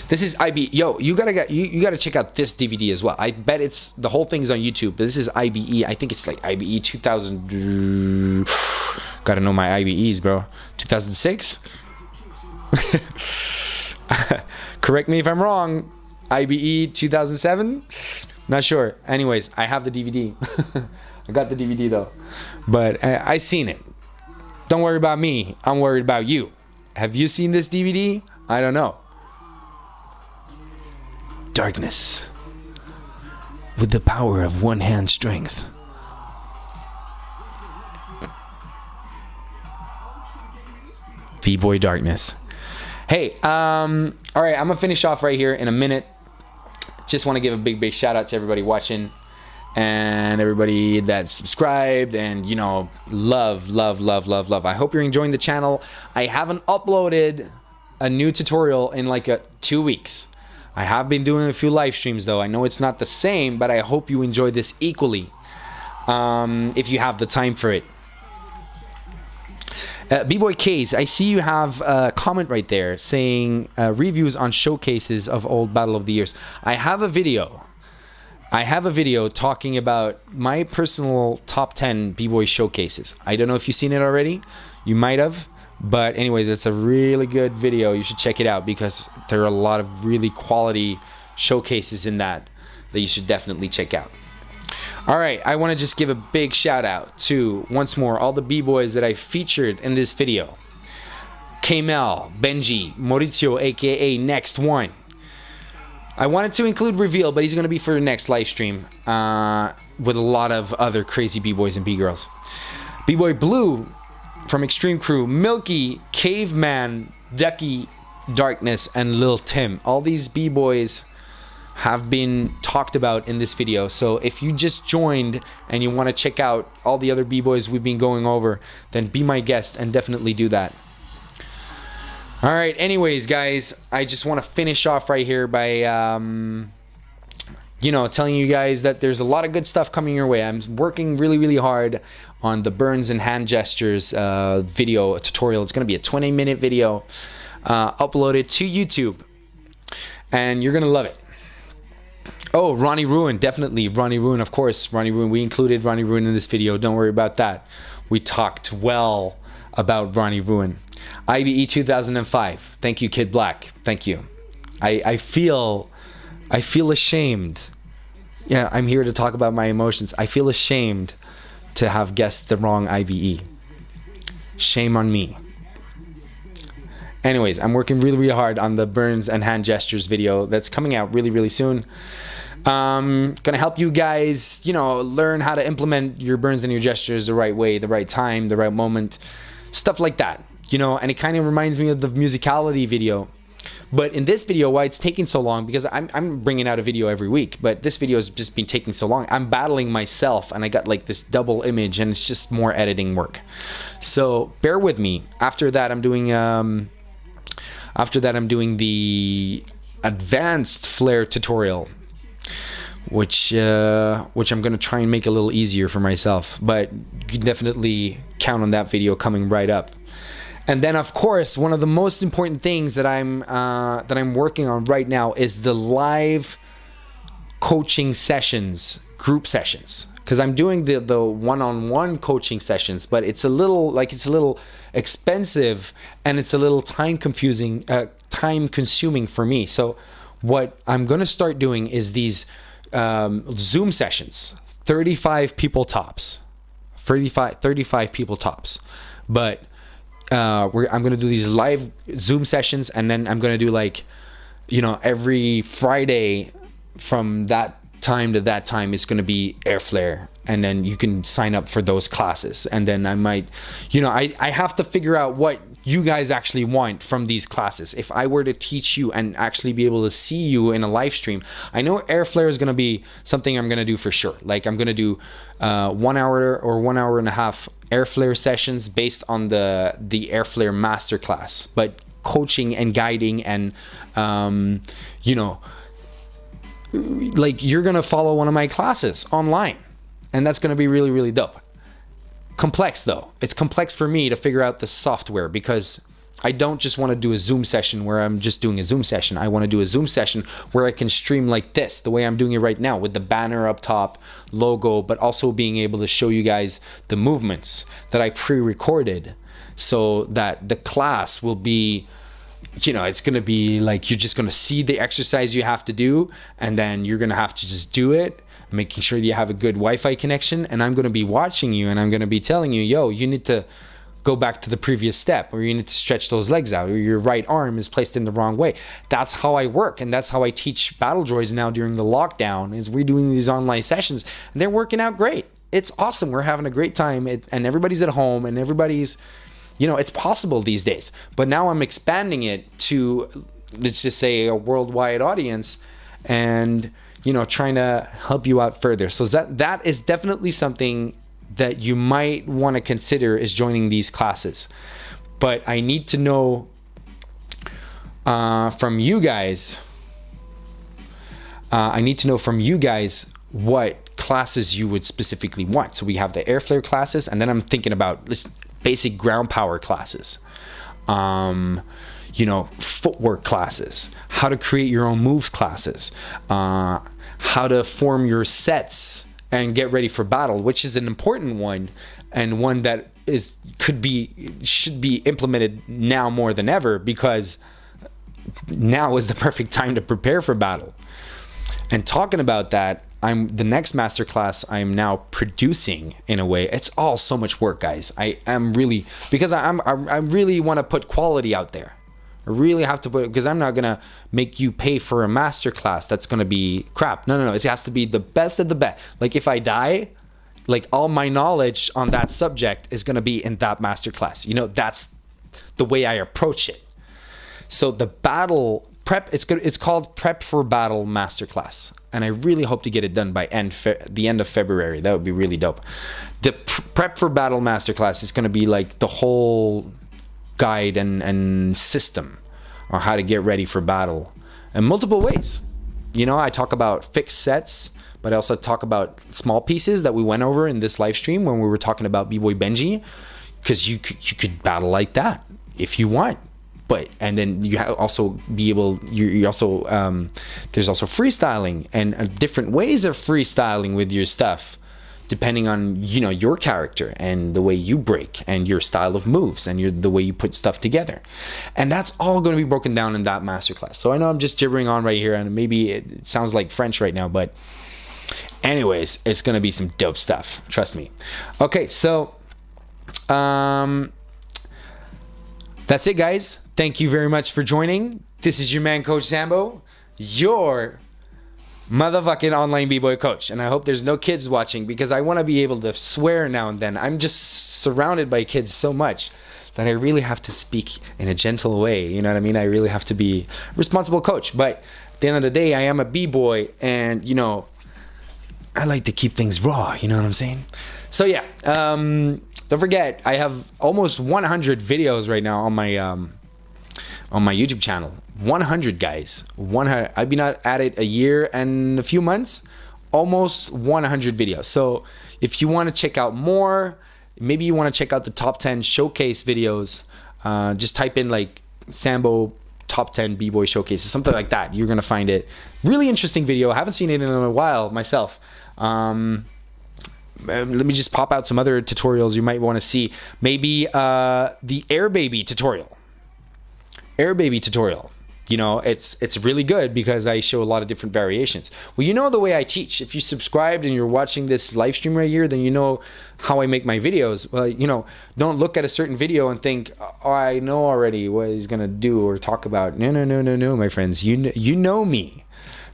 This is IB. Yo, you gotta check out this DVD as well. I bet it's the whole thing's on YouTube. But this is IBE. I think it's like IBE 2000. Gotta know my IBEs, bro. 2006. Correct me if I'm wrong. IBE 2007. Not sure. Anyways, I have the DVD. I got the DVD though, but I seen it. Don't worry about me. I'm worried about you. Have you seen this DVD? I don't know. Darkness with the power of one hand strength. B-Boy Darkness. Hey, all right, I'm gonna finish off right here in a minute. Just want to give a big shout out to everybody watching and everybody that's subscribed and, you know, love. I hope you're enjoying the channel. I haven't uploaded a new tutorial in like 2 weeks. I have been doing a few live streams though. I know it's not the same, but I hope you enjoy this equally if you have the time for it. B-Boy Case, I see you have a comment right there saying reviews on showcases of old Battle of the Years. I have a video talking about my personal top 10 B-Boy showcases. I don't know if you've seen it already. You might have. But anyways, it's a really good video. You should check it out because there are a lot of really quality showcases in that you should definitely check out. All right, I want to just give a big shout out to, once more, all the b-boys that I featured in this video. Kamel, Benji, Maurizio, aka Next One. I wanted to include Reveal, but he's going to be for the next live stream with a lot of other crazy b-boys and b-girls. B-Boy Blue from Extreme Crew, Milky, Caveman, Ducky, Darkness, and Lil Tim. All these b-boys have been talked about in this video, so if you just joined and you want to check out all the other b-boys we've been going over, then be my guest and definitely do that. All right, anyways guys, I just want to finish off right here by you know, telling you guys that there's a lot of good stuff coming your way. I'm working really hard on the burns and hand gestures video tutorial. It's going to be a 20-minute video uploaded to YouTube, and you're going to love it. Oh, Ronnie Ruin, definitely. Ronnie Ruin, of course. Ronnie Ruin, we included Ronnie Ruin in this video. Don't worry about that. We talked well about Ronnie Ruin. IBE 2005. Thank you, Kid Black. Thank you. I feel ashamed. Yeah, I'm here to talk about my emotions. I feel ashamed to have guessed the wrong IBE. Shame on me. Anyways, I'm working really hard on the burns and hand gestures video that's coming out really soon. Gonna help you guys, you know, learn how to implement your burns and your gestures the right way, the right time, the right moment, stuff like that, you know. And it kind of reminds me of the musicality video. But in this video, why it's taking so long, because I'm bringing out a video every week, but this video has just been taking so long. I'm battling myself, and I got like this double image, and it's just more editing work. So bear with me. After that, I'm doing the advanced flare tutorial, which I'm gonna try and make a little easier for myself. But you can definitely count on that video coming right up. And then, of course, one of the most important things that I'm working on right now is the live coaching sessions, group sessions. because I'm doing the one-on-one coaching sessions, but it's a little expensive, and it's a little time consuming for me. So what I'm going to start doing is these Zoom sessions, 35 people tops, 35 people tops. But I'm going to do these live Zoom sessions, and then I'm going to do like, every Friday from that time to that time, it's going to be Airflare, and then you can sign up for those classes. And then I might, I have to figure out what you guys actually want from these classes. If I were to teach you and actually be able to see you in a live stream, I know Airflare is going to be something I'm going to do for sure. Like, I'm going to do 1 hour or 1 hour and a half Airflare sessions based on the Airflare masterclass, but coaching and guiding and like, you're going to follow one of my classes online, and that's going to be really, really dope. Complex though. It's complex for me to figure out the software, because I don't just want to do a Zoom session where I'm just doing a Zoom session. I want to do a Zoom session where I can stream like this, the way I'm doing it right now, with the banner up top, logo, but also being able to show you guys the movements that I pre-recorded, so that the class will be, it's going to be like, you're just going to see the exercise you have to do, and then you're going to have to just do it, making sure you have a good Wi-Fi connection. And I'm going to be watching you, and I'm going to be telling you, yo, you need to go back to the previous step, or you need to stretch those legs out, or your right arm is placed in the wrong way. That's how I work, and that's how I teach battle droids now during the lockdown, is we're doing these online sessions, and they're working out great. It's awesome. We're having a great time, and everybody's at home, and everybody's, it's possible these days. But now I'm expanding it to, let's just say, a worldwide audience, and trying to help you out further. So that is definitely something that you might want to consider, is joining these classes. But I need to know from you guys. What classes you would specifically want. So we have the Airflare classes, and then I'm thinking about basic ground power classes. Footwork classes, how to create your own moves classes, how to form your sets and get ready for battle, which is an important one, and one that should be implemented now more than ever, because now is the perfect time to prepare for battle. And talking about that, the next masterclass I'm now producing, in a way. It's all so much work, guys. I really want to put quality out there. I really have to put it, because I'm not gonna make you pay for a masterclass that's gonna be crap. No. It has to be the best of the best. Like, if I die, like, all my knowledge on that subject is gonna be in that masterclass. That's the way I approach it. So the battle prep, it's called Prep for Battle Masterclass, and I really hope to get it done by the end of February. That would be really dope. The Prep for Battle Masterclass is gonna be like the whole guide and system on how to get ready for battle in multiple ways. I talk about fixed sets, but I also talk about small pieces that we went over in this live stream when we were talking about B-Boy Benji, because you could battle like that if you want. And then you also be able, you also there's also freestyling and different ways of freestyling with your stuff, depending on your character and the way you break and your style of moves and the way you put stuff together. And that's all going to be broken down in that masterclass. So I know I'm just gibbering on right here, and maybe it sounds like French right now, but anyways, it's going to be some dope stuff, trust me. Okay, so that's it, guys. Thank you very much for joining. This is your man, Coach Sambo, your motherfucking online B-Boy coach. And I hope there's no kids watching, because I want to be able to swear now and then. I'm just surrounded by kids so much that I really have to speak in a gentle way. You know what I mean? I really have to be a responsible coach. But at the end of the day, I am a B-Boy, and I like to keep things raw. You know what I'm saying? So yeah, don't forget, I have almost 100 videos right now on my YouTube channel. 100, guys. 100. I've been at it a year and a few months. Almost 100 videos. So if you want to check out more, maybe you want to check out the top 10 showcase videos, just type in like Sambo top 10 B-Boy showcases, something like that. You're going to find it. Really interesting video. I haven't seen it in a while myself. let me just pop out some other tutorials you might want to see. Maybe the Air Baby tutorial. Air Baby tutorial. You know, it's really good because I show a lot of different variations. Well, you know the way I teach. If you subscribed and you're watching this live stream right here, then you know how I make my videos. Well, you know, don't look at a certain video and think, oh, I know already what he's gonna do or talk about. No, my friends. You know me.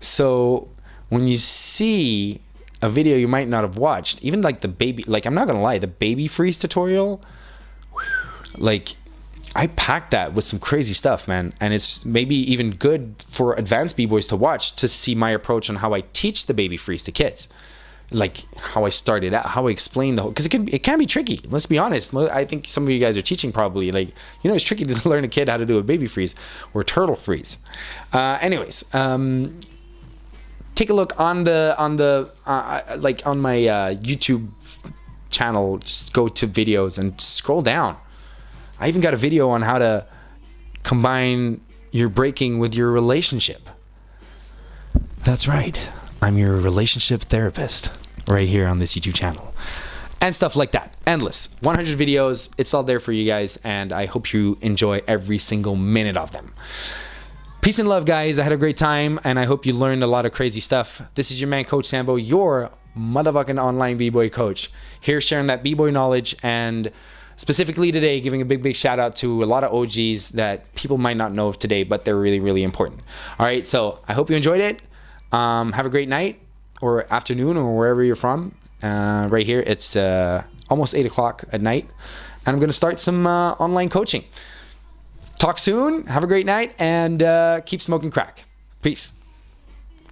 So when you see a video you might not have watched, even like the baby, like I'm not gonna lie, the baby freeze tutorial, like I packed that with some crazy stuff, man. And it's maybe even good for advanced b-boys to watch to see my approach on how I teach the baby freeze to kids. Like how I started out, how I explain the whole, because it can be tricky. Let's be honest. I think some of you guys are teaching probably, like, you know, it's tricky to learn a kid how to do a baby freeze or turtle freeze. Anyways, take a look on like on my YouTube channel. Just go to videos and scroll down. I even got a video on how to combine your braking with your relationship. That's right. I'm your relationship therapist right here on this YouTube channel. And stuff like that. Endless. 100 videos. It's all there for you guys. And I hope you enjoy every single minute of them. Peace and love, guys. I had a great time. And I hope you learned a lot of crazy stuff. This is your man, Coach Sambo, your motherfucking online b-boy coach. Here sharing that b-boy knowledge, and specifically today, giving a big shout out to a lot of OGs that people might not know of today, but they're really, really important. All right, so I hope you enjoyed it. Have a great night or afternoon or wherever you're from. Right here, it's almost 8 o'clock at night, and I'm going to start some online coaching. Talk soon. Have a great night, and keep smoking crack. Peace.